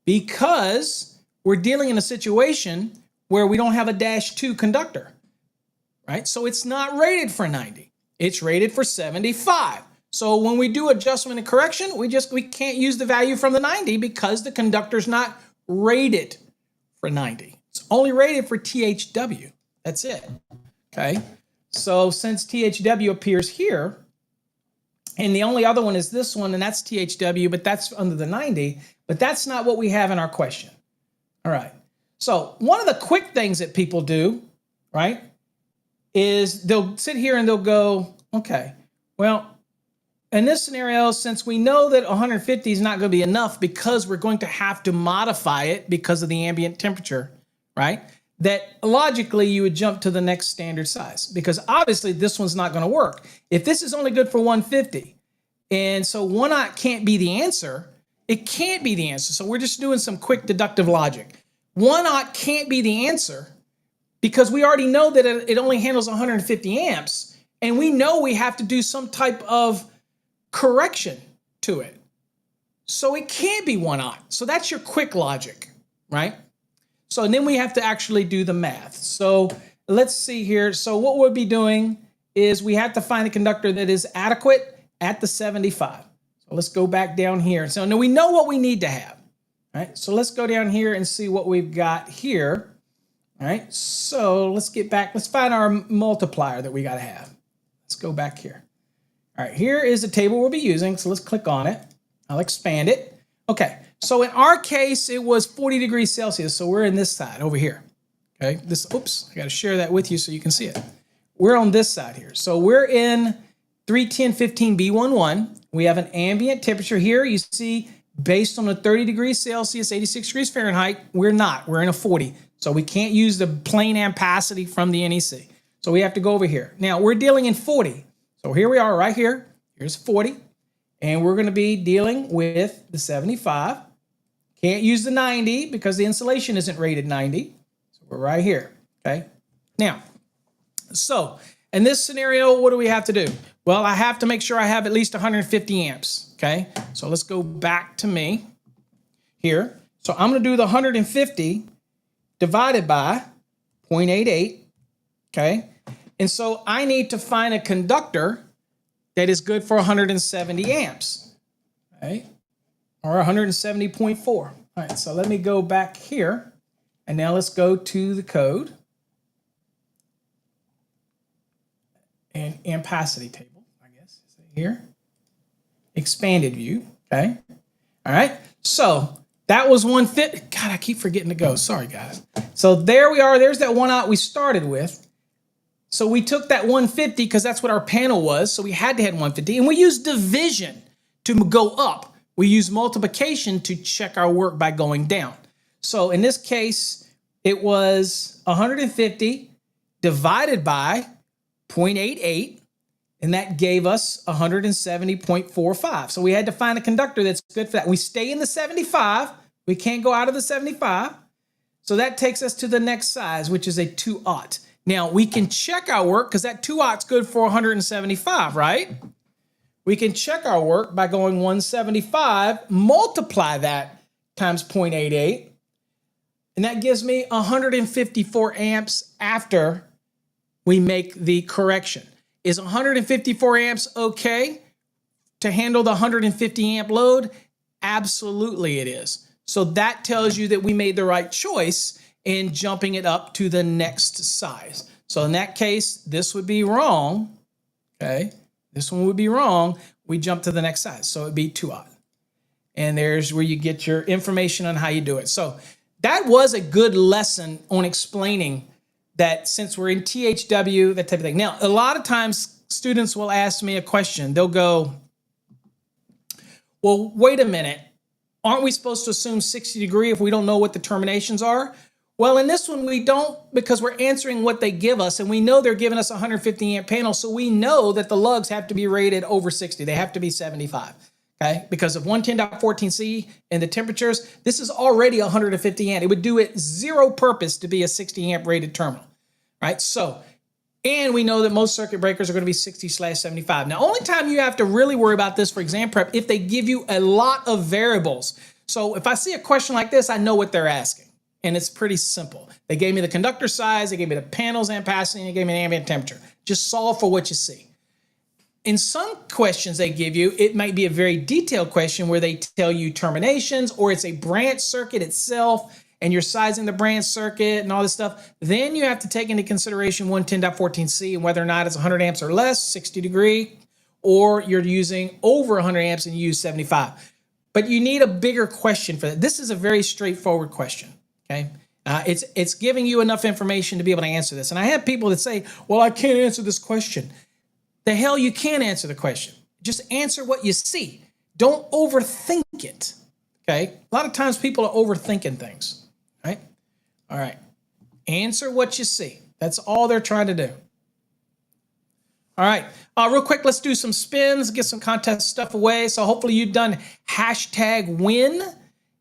Because we're dealing in a situation where we don't have a -2 conductor, right? So it's not rated for 90. It's rated for 75. So when we do adjustment and correction, we can't use the value from the 90 because the conductor's not rated for 90. It's only rated for THW. That's it. Okay. So since THW appears here, and the only other one is this one, and that's THW, but that's under the 90, but that's not what we have in our question. All right. So one of the quick things that people do, right, is they'll sit here and they'll go, okay, well, in this scenario, since we know that 150 is not going to be enough because we're going to have to modify it because of the ambient temperature, right? That logically you would jump to the next standard size because obviously this one's not going to work. If this is only good for 150 and so 1/0 can't be the answer, it can't be the answer. So we're just doing some quick deductive logic. 1/0 can't be the answer because we already know that it only handles 150 amps and we know we have to do some type of correction to it. So it can't be 1/0. So that's your quick logic, right? So and then we have to actually do the math. So let's see here. So what we'll be doing is we have to find a conductor that is adequate at the 75. So let's go back down here. So now we know what we need to have, right? So let's go down here and see what we've got here. All right, so let's get back. Let's find our multiplier that we got to have. Let's go back here. All right, here is the table we'll be using. So let's click on it. I'll expand it. Okay, so in our case, it was 40 degrees Celsius. So we're in this side over here. Okay, oops, I got to share that with you so you can see it. We're on this side here. So we're in 31015B11. We have an ambient temperature here. You see, based on the 30 degrees Celsius, 86 degrees Fahrenheit, we're not. We're in a 40. So we can't use the plain ampacity from the NEC. So we have to go over here. Now, we're dealing in 40. So here we are right here. Here's 40. And we're going to be dealing with the 75. Can't use the 90 because the insulation isn't rated 90. So we're right here. Okay. Now, so in this scenario, what do we have to do? Well, I have to make sure I have at least 150 amps. Okay. So let's go back to me here. So I'm going to do the 150 divided by 0.88. Okay. And so I need to find a conductor that is good for 170 amps, right? Or 170.4. All right, so let me go back here. And now let's go to the code and ampacity table, I guess, here. Expanded view, okay? All right, so that was 150. God, I keep forgetting to go. Sorry, guys. So there we are. There's that 1/0 we started with. So we took that 150 because that's what our panel was. So we had to have 150. And we used division to go up. We used multiplication to check our work by going down. So in this case, it was 150 divided by 0.88. And that gave us 170.45. So we had to find a conductor that's good for that. We stay in the 75. We can't go out of the 75. So that takes us to the next size, which is a 2/0. Now, we can check our work because that 2/0 is good for 175, right? We can check our work by going 175, multiply that times 0.88, and that gives me 154 amps after we make the correction. Is 154 amps okay to handle the 150 amp load? Absolutely it is. So that tells you that we made the right choice in jumping it up to the next size. So in that case, this would be wrong, okay? This one would be wrong. We jump to the next size, so it'd be 2/0. And there's where you get your information on how you do it. So that was a good lesson on explaining that since we're in THW, that type of thing. Now, a lot of times students will ask me a question. They'll go, well, wait a minute. Aren't we supposed to assume 60 degree if we don't know what the terminations are? Well, in this one, we don't because we're answering what they give us, and we know they're giving us a 150 amp panel, so we know that the lugs have to be rated over 60. They have to be 75, okay? Because of 110.14c and the temperatures, this is already 150 amp. It would do it zero purpose to be a 60 amp rated terminal, right? So, and we know that most circuit breakers are going to be 60/75. Now, only time you have to really worry about this for exam prep if they give you a lot of variables. So if I see a question like this, I know what they're asking. And it's pretty simple. They gave me the conductor size, they gave me the panels and passing, they gave me the ambient temperature. Just solve for what you see. In some questions they give you, it might be a very detailed question where they tell you terminations, or it's a branch circuit itself and you're sizing the branch circuit and all this stuff. Then you have to take into consideration 110.14c and whether or not it's 100 amps or less, 60 degree, or you're using over 100 amps and you use 75. But you need a bigger question for that. This is a very straightforward question, okay? It's giving you enough information to be able to answer this. And I have people that say, well, I can't answer this question. The hell you can answer the question. Just answer what you see. Don't overthink it, okay? A lot of times people are overthinking things, right? All right. Answer what you see. That's all they're trying to do. All right. Real quick, let's do some spins, get some contest stuff away. So hopefully you've done #win,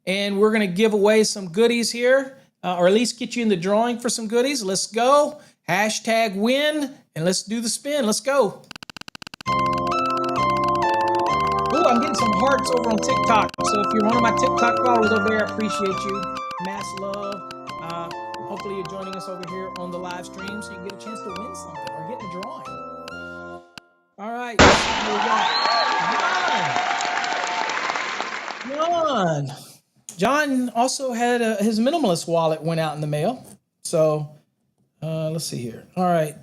and we're going to give away some goodies here, or at least get you in the drawing for some goodies. Let's go. #win, and let's do the spin. Let's go. Ooh, I'm getting some hearts over on TikTok. So if you're one of my TikTok followers over there, I appreciate you. Mass love. Hopefully you're joining us over here on the live stream so you can get a chance to win something or get in the drawing. All right. John also had his minimalist wallet went out in the mail. So let's see here. All right.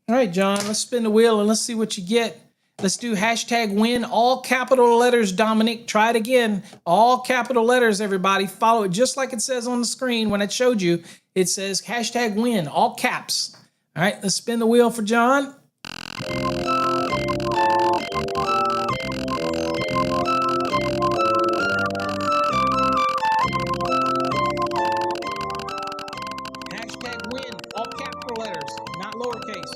All right, John, let's spin the wheel and let's see what you get. Let's do #win, all capital letters, Dominic. Try it again. All capital letters, everybody. Follow it just like it says on the screen when I showed you. It says #win, all caps. All right, let's spin the wheel for John. #win, all capital letters, not lowercase.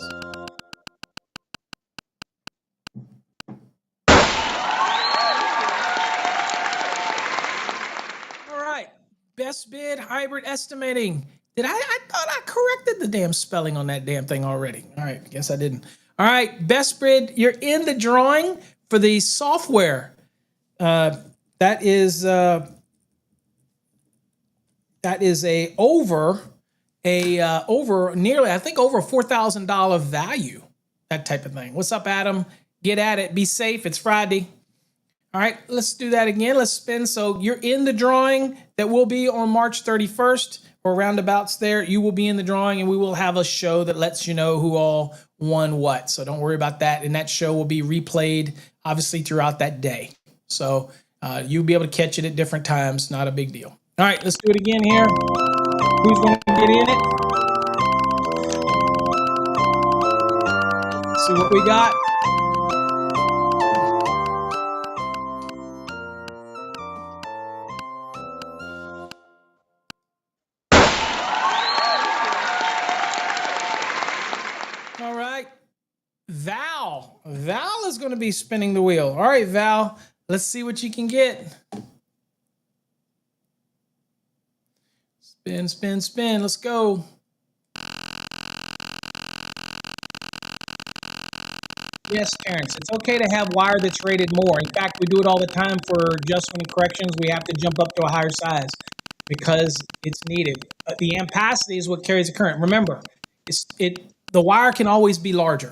Best bid hybrid estimating. I thought I corrected the damn spelling on that damn thing already. All right, I guess I didn't. All right, best bid, you're in the drawing for the software. That is over nearly, I think over $4,000 value, that type of thing. What's up, Adam? Get at it. Be safe. It's Friday. All right, let's do that again. Let's spin. So you're in the drawing that will be on March 31st or roundabouts there. You will be in the drawing and we will have a show that lets you know who all won what. So don't worry about that. And that show will be replayed obviously throughout that day. So you'll be able to catch it at different times. Not a big deal. All right, let's do it again here. Who's going to get in it? Let's see what we got. All right, Val is going to be spinning the wheel. All right, Val, let's see what you can get. Spin, spin, spin. Let's go. Yes, Terrence, it's okay to have wire that's rated more. In fact, we do it all the time for adjustment and corrections. We have to jump up to a higher size because it's needed. The ampacity is what carries the current. Remember, the wire can always be larger.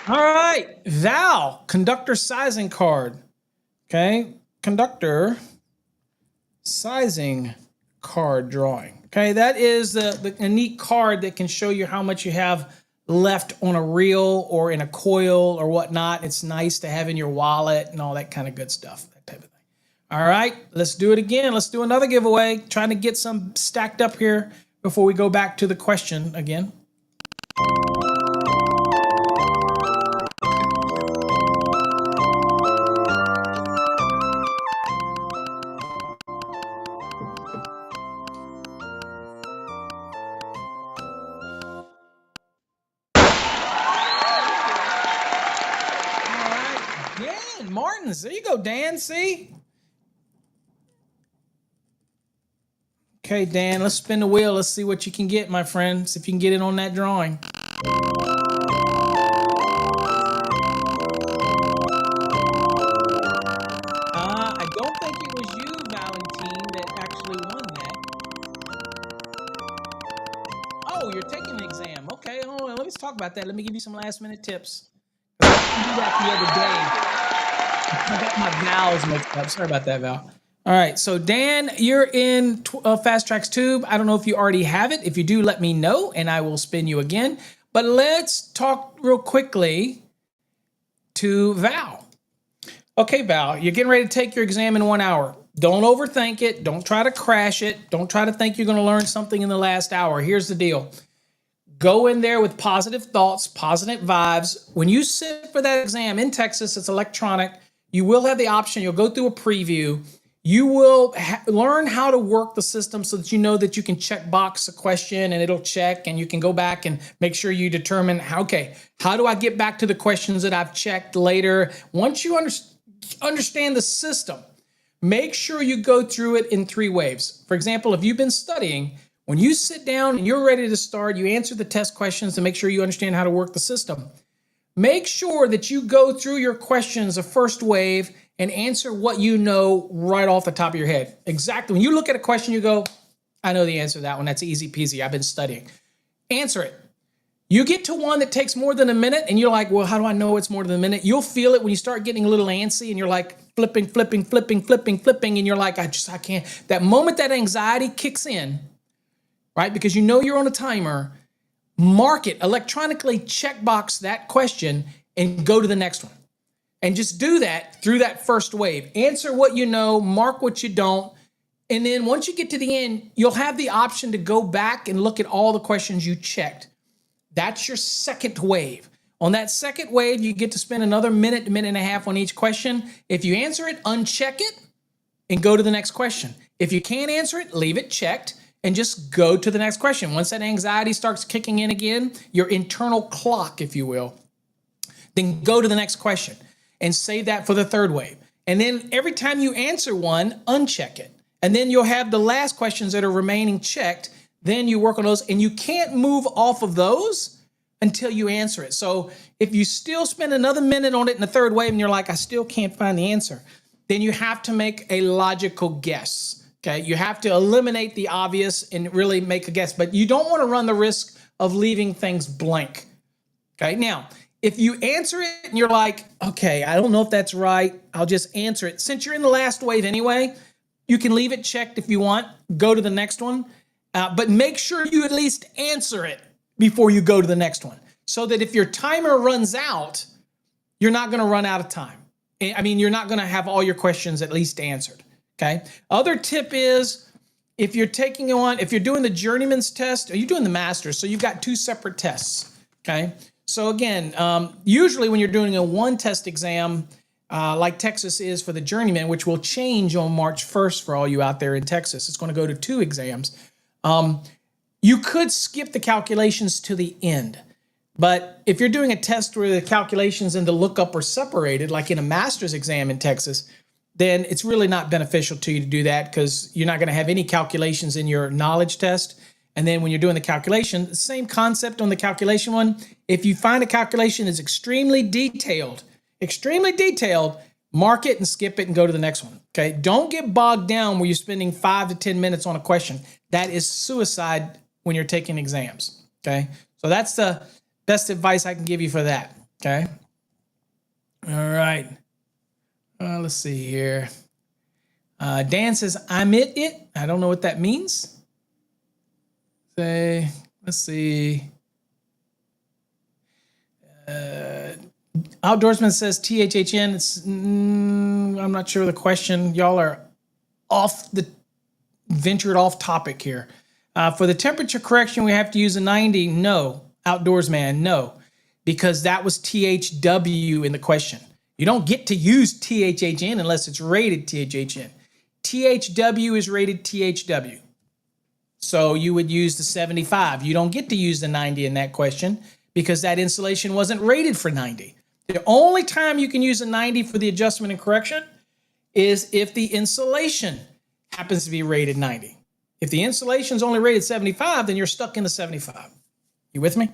All right, Val, conductor sizing card. Okay, conductor sizing card drawing. Okay, that is the unique card that can show you how much you have left on a reel or in a coil or whatnot. It's nice to have in your wallet and all that kind of good stuff, that type of thing. All right, let's do it again. Let's do another giveaway. Trying to get some stacked up here before we go back to the question again. Dan Martins, there you go, Dan, see? Okay, Dan, let's spin the wheel. Let's see what you can get, my friends, if you can get it on that drawing. talk about that, let me give you some last minute tips. I didn't do that the other day. I got my vowels mixed up. Sorry about that, Val. All right, so Dan, you're in Fast Tracks Tube. I don't know if you already have it. If you do, let me know, and I will spin you again. But let's talk real quickly to Val. Okay, Val, you're getting ready to take your exam in 1 hour. Don't overthink it. Don't try to crash it. Don't try to think you're going to learn something in the last hour. Here's the deal. Go in there with positive thoughts, positive vibes. When you sit for that exam in Texas, it's electronic. You will have the option. You'll go through a preview. You will learn how to work the system so that you know that you can check box a question and it'll check, and you can go back and make sure you determine, okay, how do I get back to the questions that I've checked later? Once you understand the system, make sure you go through it in 3 waves. For example, if you've been studying, when you sit down and you're ready to start, you answer the test questions to make sure you understand how to work the system. Make sure that you go through your questions, a first wave, and answer what you know right off the top of your head. Exactly. When you look at a question, you go, I know the answer to that one. That's easy peasy. I've been studying. Answer it. You get to one that takes more than a minute, and you're like, well, how do I know it's more than a minute? You'll feel it when you start getting a little antsy, and you're like flipping, and you're like, I can't. That moment that anxiety kicks in, right? Because you know you're on a timer, mark it, electronically checkbox that question, and go to the next one. And just do that through that first wave. Answer what you know, mark what you don't. And then once you get to the end, you'll have the option to go back and look at all the questions you checked. That's your second wave. On that second wave, you get to spend another minute and a half on each question. If you answer it, uncheck it and go to the next question. If you can't answer it, leave it checked and just go to the next question. Once that anxiety starts kicking in again, your internal clock, if you will, then go to the next question and save that for the third wave. And then every time you answer one, uncheck it. And then you'll have the last questions that are remaining checked. Then you work on those, and you can't move off of those until you answer it. So if you still spend another minute on it in the third wave and you're like, I still can't find the answer, then you have to make a logical guess. Okay, you have to eliminate the obvious and really make a guess, but you don't want to run the risk of leaving things blank. Okay, now, if you answer it and you're like, okay, I don't know if that's right, I'll just answer it. Since you're in the last wave anyway, you can leave it checked if you want, go to the next one, but make sure you at least answer it before you go to the next one, so that if your timer runs out, you're not going to run out of time. I mean, you're not going to have all your questions at least answered, okay? Other tip is, if you're doing the journeyman's test, or you're doing the master's, so you've got 2 separate tests, okay? So again, usually when you're doing a 1-test exam, like Texas is for the journeyman, which will change on March 1st for all you out there in Texas, it's going to go to 2 exams. You could skip the calculations to the end. But if you're doing a test where the calculations and the lookup are separated, like in a master's exam in Texas, then it's really not beneficial to you to do that, because you're not going to have any calculations in your knowledge test. And then when you're doing the calculation, the same concept on the calculation one. If you find a calculation is extremely detailed, mark it and skip it and go to the next one. Okay. Don't get bogged down where you're spending 5 to 10 minutes on a question. That is suicide when you're taking exams. Okay. So that's the best advice I can give you for that. Okay. All right. Let's see here. Dan says, I'm it. I don't know what that means. Let's see. Outdoorsman says THHN. I'm not sure of the question. Y'all are ventured off topic here. For the temperature correction, we have to use a 90. No. Outdoorsman, no. Because that was THW in the question. You don't get to use THHN unless it's rated THHN. THW is rated THW. So you would use the 75. You don't get to use the 90 in that question because that installation wasn't rated for 90. The only time you can use a 90 for the adjustment and correction is if the installation happens to be rated 90. If the installation is only rated 75, then you're stuck in the 75. You with me?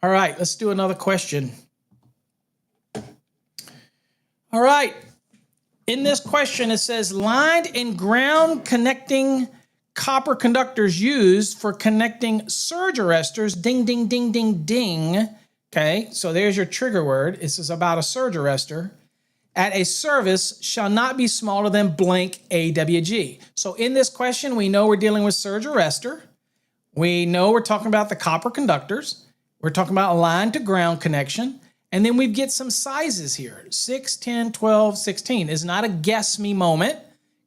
All right, let's do another question. All right. In this question, it says lined and ground connecting copper conductors used for connecting surge arresters? Ding, ding, ding, ding, ding. Okay, so there's your trigger word. This is about a surge arrestor. At a service shall not be smaller than blank AWG. So in this question, we know we're dealing with surge arrestor. We know we're talking about the copper conductors. We're talking about line to ground connection. And then we get some sizes here, 6, 10, 12, 16. It's not a guess me moment.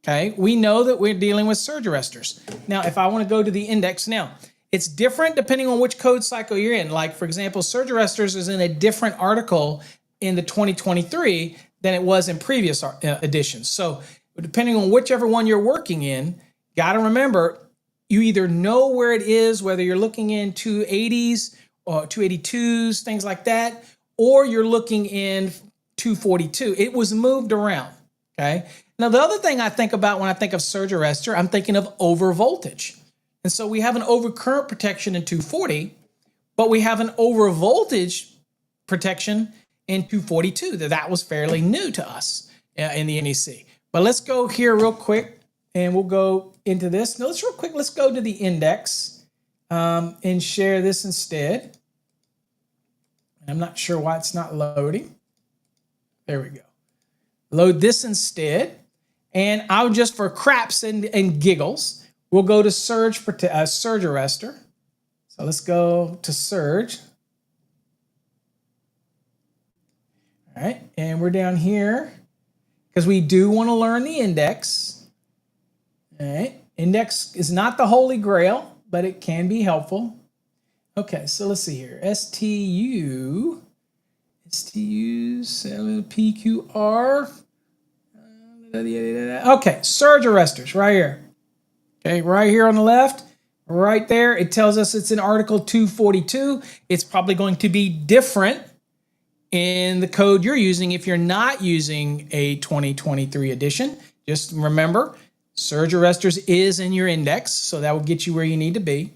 Okay, we know that we're dealing with surge arresters. Now, if I want to go to the index now, it's different depending on which code cycle you're in. Like, for example, surge arresters is in a different article in the 2023 than it was in previous editions. So depending on whichever one you're working in, got to remember, you either know where it is, whether you're looking in 280s or 282s, things like that, or you're looking in 242. It was moved around, okay? Now, the other thing I think about when I think of surge arrestor, I'm thinking of over voltage. And so we have an overcurrent protection in 240, but we have an over voltage protection in 242. That was fairly new to us in the NEC. But let's go here real quick, and we'll go into this. Now, let's go to the index and share this instead. I'm not sure why it's not loading. There we go. Load this instead. And I'll just, for craps and giggles, we'll go to surge arrestor. So let's go to surge. All right, and we're down here because we do want to learn the index. All right, index is not the holy grail, but it can be helpful. Okay, so let's see here. STU, PQR. Okay, surge arresters right here. Okay, right here on the left, right there. It tells us it's in Article 242. It's probably going to be different in the code you're using if you're not using a 2023 edition. Just remember, surge arresters is in your index, so that will get you where you need to be.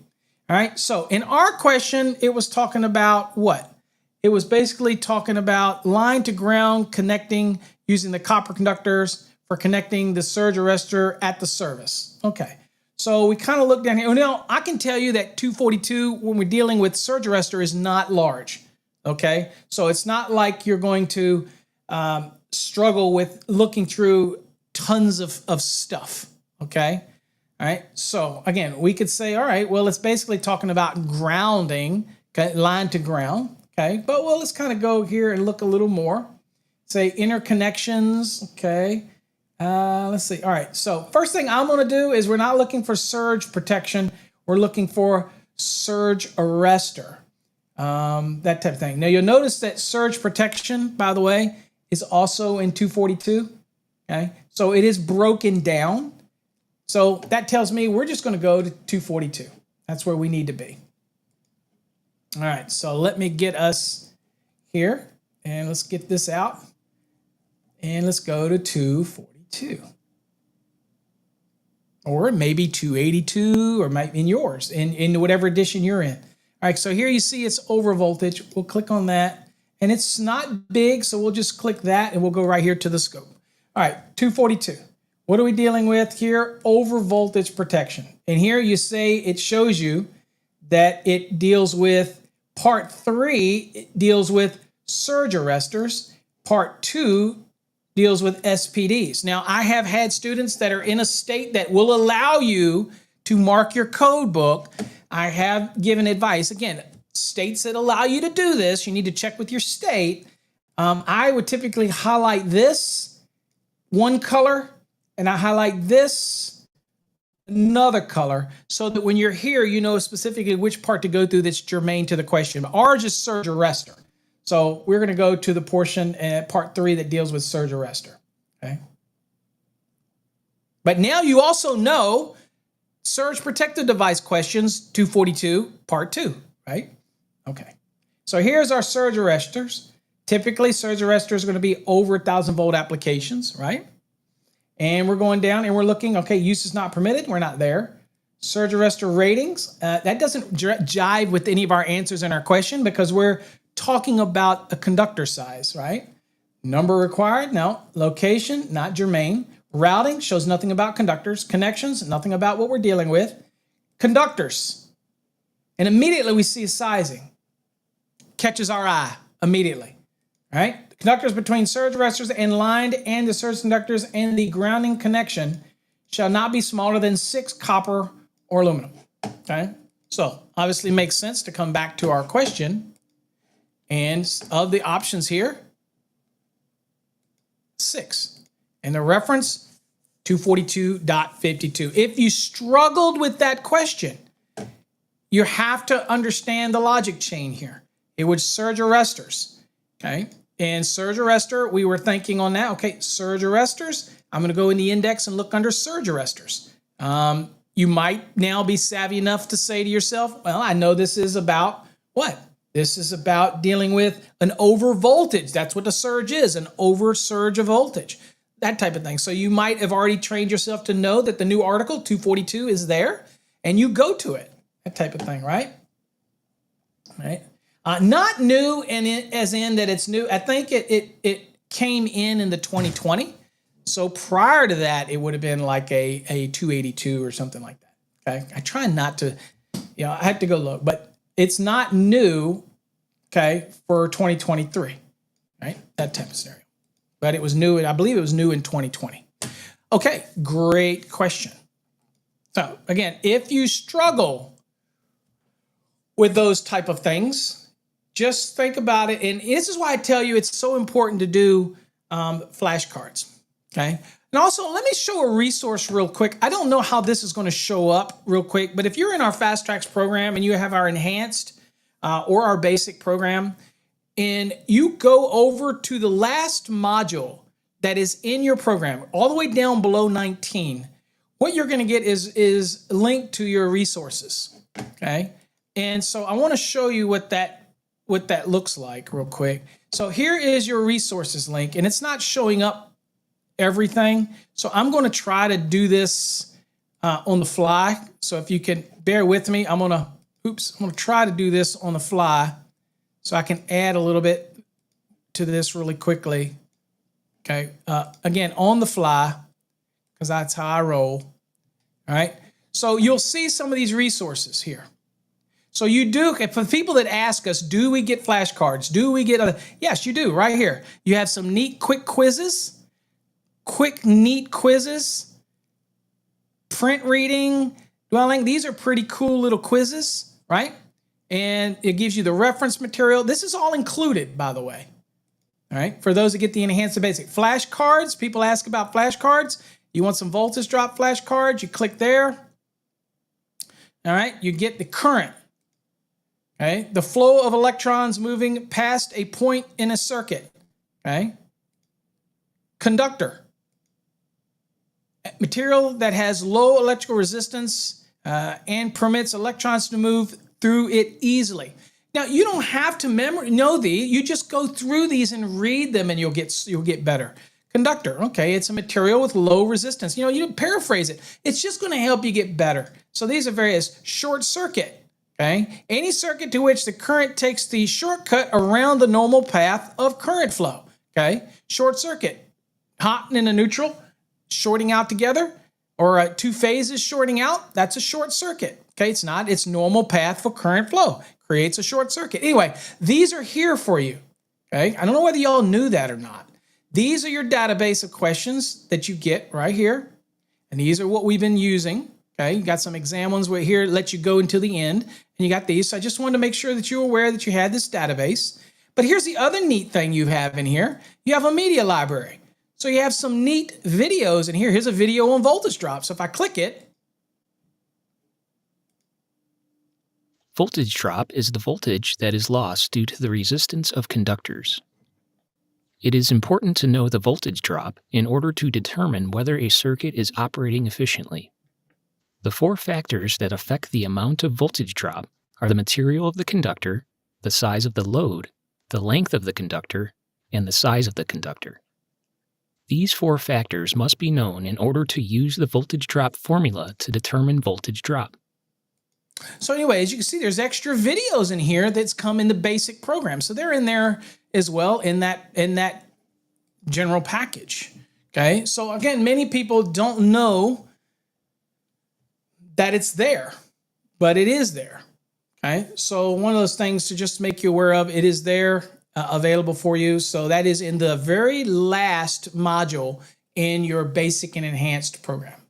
All right, so in our question, it was talking about what? It was basically talking about line to ground connecting using the copper conductors for connecting the surge arrestor at the service. Okay, so we kind of look down here. Now, I can tell you that 242, when we're dealing with surge arrestor, is not large. Okay, so it's not like you're going to struggle with looking through tons of stuff. Okay, all right. So again, we could say, all right, well, it's basically talking about grounding, okay, line to ground. Okay, but well, let's kind of go here and look a little more. Say interconnections. Okay, let's see. All right. So first thing I'm going to do is we're not looking for surge protection. We're looking for surge arrestor. That type of thing. Now you'll notice that surge protection, by the way, is also in 242. Okay, so it is broken down. So that tells me we're just going to go to 242. That's where we need to be. All right, so let me get us here, and let's get this out, and let's go to 242. Or maybe 282, or maybe in yours, in whatever edition you're in. All right, so here you see it's over voltage. We'll click on that, and it's not big, so we'll just click that, and we'll go right here to the scope. All right, 242. What are we dealing with here? Over voltage protection. And here you say it shows you that it deals with part 3, it deals with surge arresters. Part 2 deals with SPDs. Now, I have had students that are in a state that will allow you to mark your code book. I have given advice. Again, states that allow you to do this, you need to check with your state. I would typically highlight this one color, and I highlight this another color, so that when you're here, you know specifically which part to go through that's germane to the question. Ours is surge arrestor. So we're going to go to the portion part 3 that deals with surge arrestor. Okay. But now you also know surge protective device questions 242 part 2, right? Okay. So here's our surge arrestors. Typically, surge arrestors are going to be over 1,000 volt applications, right? And we're going down and we're looking, okay, use is not permitted. We're not there. Surge arrestor ratings. That doesn't jive with any of our answers in our question because we're talking about a conductor size, right? Number required, no. Location, not germane. Routing shows nothing about conductors. Connections, nothing about what we're dealing with. Conductors. And immediately we see sizing. Catches our eye immediately. All right? The conductors between surge arresters and lined and the surge conductors and the grounding connection shall not be smaller than 6 copper or aluminum. Okay? So obviously makes sense to come back to our question. And of the options here, 6. And the reference, 242.52. If you struggled with that question, you have to understand the logic chain here. It was surge arresters, okay? And surge arrestor, we were thinking on that. Okay, surge arresters. I'm going to go in the index and look under surge arresters. You might now be savvy enough to say to yourself, well, I know this is about what? This is about dealing with an over voltage. That's what the surge is, an over surge of voltage. That type of thing. So you might have already trained yourself to know that the new article, 242, is there, and you go to it. That type of thing, right? Right. Not new, and as in that it's new. I think it came in the 2020. So prior to that, it would have been like a 282 or something like that. Okay. I try not to, I had to go look, but it's not new, okay, for 2023, right? That type of scenario. But it was new, I believe it was new in 2020. Okay, great question. So again, if you struggle with those type of things, just think about it. And this is why I tell you it's so important to do flashcards, okay? And also, let me show a resource real quick. I don't know how this is going to show up real quick, but if you're in our Fast Tracks program and you have our enhanced or our basic program, and you go over to the last module that is in your program, all the way down below 19, what you're going to get is linked to your resources, okay? And so I want to show you what that looks like real quick. So here is your resources link, and it's not showing up everything. So I'm going to try to do this on the fly. So if you can bear with me, I'm going to try to do this on the fly so I can add a little bit to this really quickly. Okay. Again, on the fly, because that's how I roll. All right. So you'll see some of these resources here. So you do, for the people that ask us, do we get flashcards? Do we get yes, you do, right here. You have some neat, neat quizzes, print reading, dwelling. These are pretty cool little quizzes, right? And it gives you the reference material. This is all included, by the way. All right, for those that get the enhanced and basic. Flashcards, people ask about flashcards. You want some voltage drop flashcards, you click there. All right, you get the current. Okay, the flow of electrons moving past a point in a circuit. Okay, conductor, material that has low electrical resistance and permits electrons to move through it easily. Now you don't have to know these. You just go through these and read them, and you'll get better. Conductor, okay, it's a material with low resistance. You paraphrase it. It's just going to help you get better. So these are various. Short circuit. Okay, any circuit to which the current takes the shortcut around the normal path of current flow. Okay, short circuit, hot and a neutral, shorting out together, or two phases shorting out. That's a short circuit. Okay, it's normal path for current flow. Creates a short circuit. Anyway, these are here for you. Okay, I don't know whether y'all knew that or not. These are your database of questions that you get right here, and these are what we've been using. Okay, you got some exam ones where here let you go until the end, and you got these. So I just wanted to make sure that you were aware that you had this database. But here's the other neat thing you have in here. You have a media library. So you have some neat videos in here. Here's a video on voltage drop. So if I click it.
Voltage drop is the voltage that is lost due to the resistance of conductors. It is important to know the voltage drop in order to determine whether a circuit is operating efficiently. The 4 factors that affect the amount of voltage drop are the material of the conductor, the size of the load, the length of the conductor, and the size of the conductor. These 4 factors must be known in order to use the voltage drop formula to determine voltage drop.
So anyway, as you can see, there's extra videos in here that's come in the basic program. So they're in there as well in that general package. Okay, so again, many people don't know that it's there, but it is there. Okay, so one of those things to just make you aware of, it is there, available for you. So that is in the very last module in your basic and enhanced program.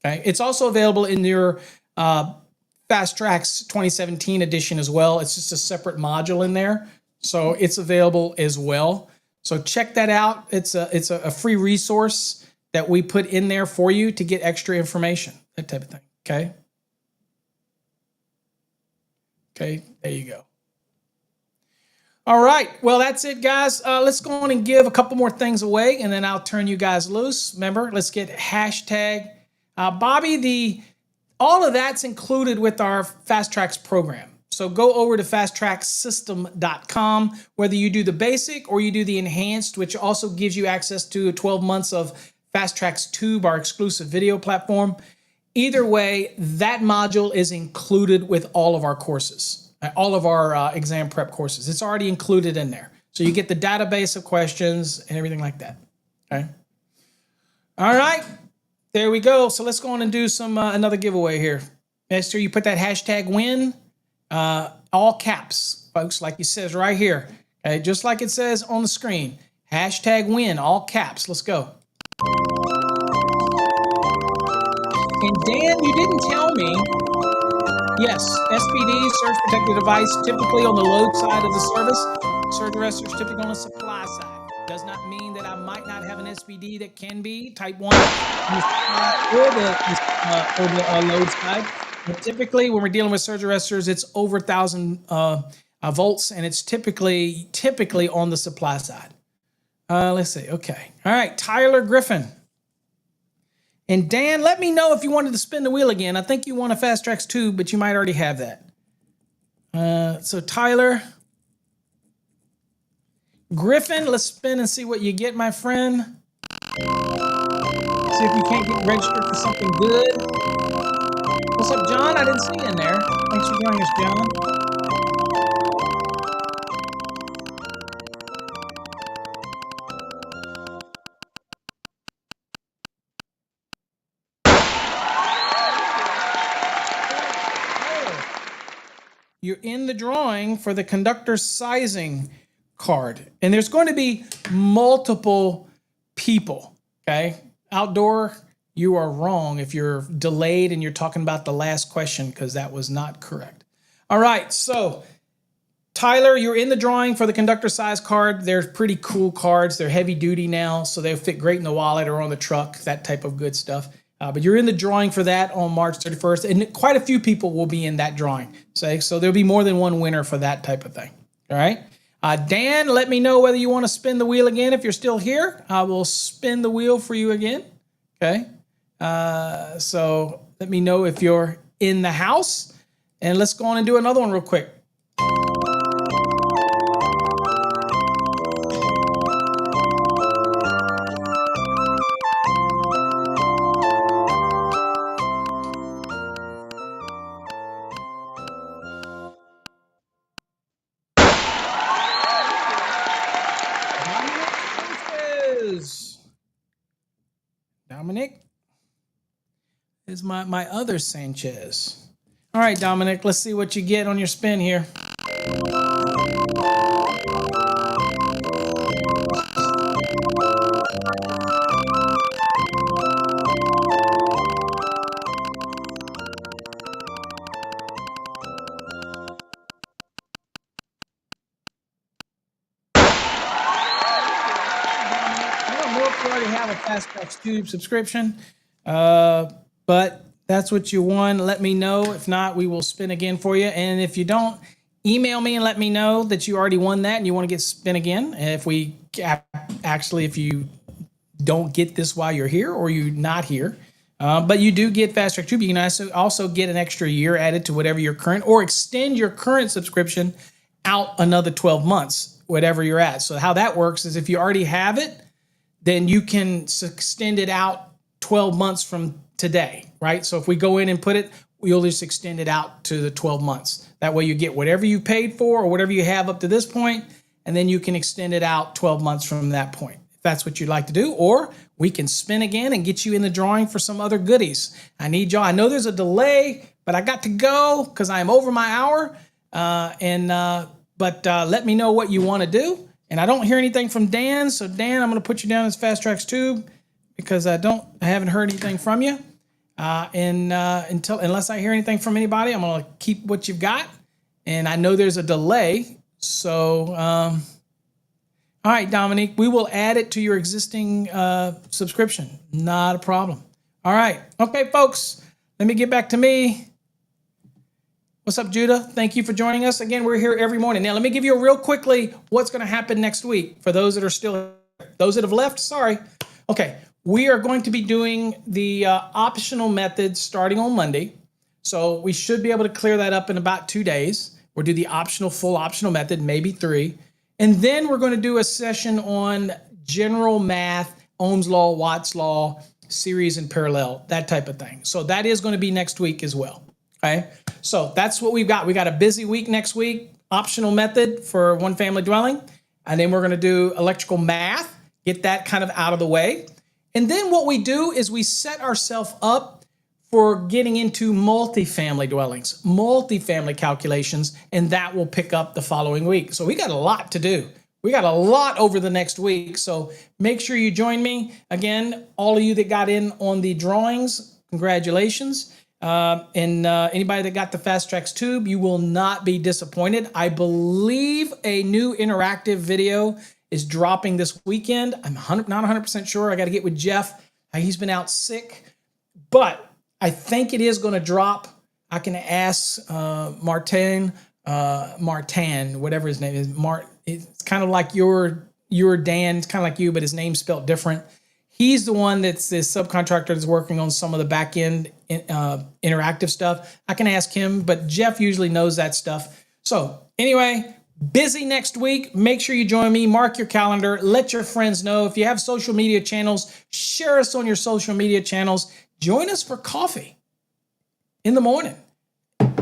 Okay, it's also available in your Fast Tracks 2017 edition as well. It's just a separate module in there, so it's available as well. So check that out. It's a free resource that we put in there for you to get extra information, that type of thing. Okay. Okay, there you go. All right, well, that's it, guys. Let's go on and give a couple more things away, and then I'll turn you guys loose. Remember, let's get hashtag Bobby. All of that's included with our Fast Tracks program. So go over to fasttracksystem.com, whether you do the basic or you do the enhanced, which also gives you access to 12 months of Fast Tracks Tube, our exclusive video platform. Either way, that module is included with all of our courses, all of our exam prep courses. It's already included in there. So you get the database of questions and everything like that. Okay. All right. There we go. So let's go on and do some another giveaway here. Make sure you put that hashtag win, all caps, folks, like it says right here. Okay, just like it says on the screen. Hashtag win, all caps. Let's go. And Dan, you didn't tell me. Yes, SPD, surge protected device, typically on the load side of the service. Surge arresters typically on the supply side. Does not mean that I might not have an SPD that can be type 1 or the load side. But typically, when we're dealing with surge arresters, it's over 1,000 volts, and it's typically on the supply side. Let's see. Okay. All right. Tyler Griffin. And Dan, let me know if you wanted to spin the wheel again. I think you want a Fast Tracks Tube, but you might already have that. So Tyler Griffin, let's spin and see what you get, my friend. See if you can't get registered for something good. What's up, John? I didn't see you in there. Thanks for joining us, John. You're in the drawing for the conductor sizing card. And there's going to be multiple people, okay? Outdoor, you are wrong if you're delayed and you're talking about the last question, because that was not correct. All right, so Tyler, you're in the drawing for the conductor size card. They're pretty cool cards. They're heavy duty now, so they'll fit great in the wallet or on the truck, that type of good stuff. But you're in the drawing for that on March 31st, and quite a few people will be in that drawing. So there'll be more than one winner for that type of thing. All right. Dan, let me know whether you want to spin the wheel again. If you're still here, I will spin the wheel for you again. Okay. So let me know if you're in the house, and let's go on and do another one real quick. Dominic is my other Sanchez. All right, Dominic, let's see what you get on your spin here. Already have a Fast Tracks Tube subscription, but that's what you won. Let me know. If not, we will spin again for you. And if you don't, email me and let me know that you already won that and you want to get spin again. If you don't get this while you're here or you're not here, but you do get Fast Track Tube, you can also get an extra year added to whatever your current, or extend your current subscription out another 12 months, whatever you're at. So how that works is if you already have it, then you can extend it out 12 months from today, right? So if we go in and put it, we'll just extend it out to the 12 months. That way you get whatever you paid for or whatever you have up to this point, and then you can extend it out 12 months from that point, if that's what you'd like to do. Or we can spin again and get you in the drawing for some other goodies. I need y'all. I know there's a delay, but I got to go because I'm over my hour. But let me know what you want to do. And I don't hear anything from Dan. So Dan, I'm going to put you down as Fast Tracks Tube because I haven't heard anything from you. Unless I hear anything from anybody, I'm going to keep what you've got. And I know there's a delay. So, all right, Dominique, we will add it to your existing subscription. Not a problem. All right. Okay, folks, let me get back to me. What's up, Judah? Thank you for joining us. Again, we're here every morning. Now, let me give you real quickly what's going to happen next week for those that are still here. Those that have left, sorry. Okay, we are going to be doing the optional method starting on Monday. So we should be able to clear that up in about 2 days. We'll do the full optional method, maybe 3. And then we're going to do a session on general math, Ohm's Law, Watt's Law, series and parallel, that type of thing. So that is going to be next week as well. Okay, so that's what we've got. We got a busy week next week, optional method for one family dwelling. And then we're going to do electrical math, get that kind of out of the way. And then what we do is we set ourselves up for getting into multifamily dwellings, multifamily calculations, and that will pick up the following week. So we got a lot to do. We got a lot over the next week. So make sure you join me. Again, all of you that got in on the drawings, congratulations. Anybody that got the Fast Tracks Tube, you will not be disappointed. I believe a new interactive video is dropping this weekend. I'm not 100% sure. I got to get with Jeff. He's been out sick, but I think it is going to drop. I can ask Martin, whatever his name is. It's kind of like your Dan. It's kind of like you, but his name's spelled different. He's the one that's the subcontractor that's working on some of the back end interactive stuff. I can ask him, but Jeff usually knows that stuff. So anyway, busy next week. Make sure you join me. Mark your calendar. Let your friends know. If you have social media channels, share us on your social media channels. Join us for coffee in the morning.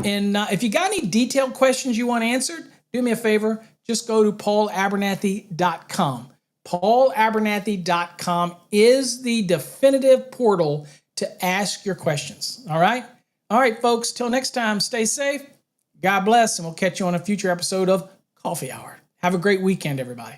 And if you got any detailed questions you want answered, do me a favor. Just go to paulabernathy.com. paulabernathy.com is the definitive portal to ask your questions. All right? All right, folks. Till next time, stay safe. God bless, and we'll catch you on a future episode of Coffee Hour. Have a great weekend, everybody.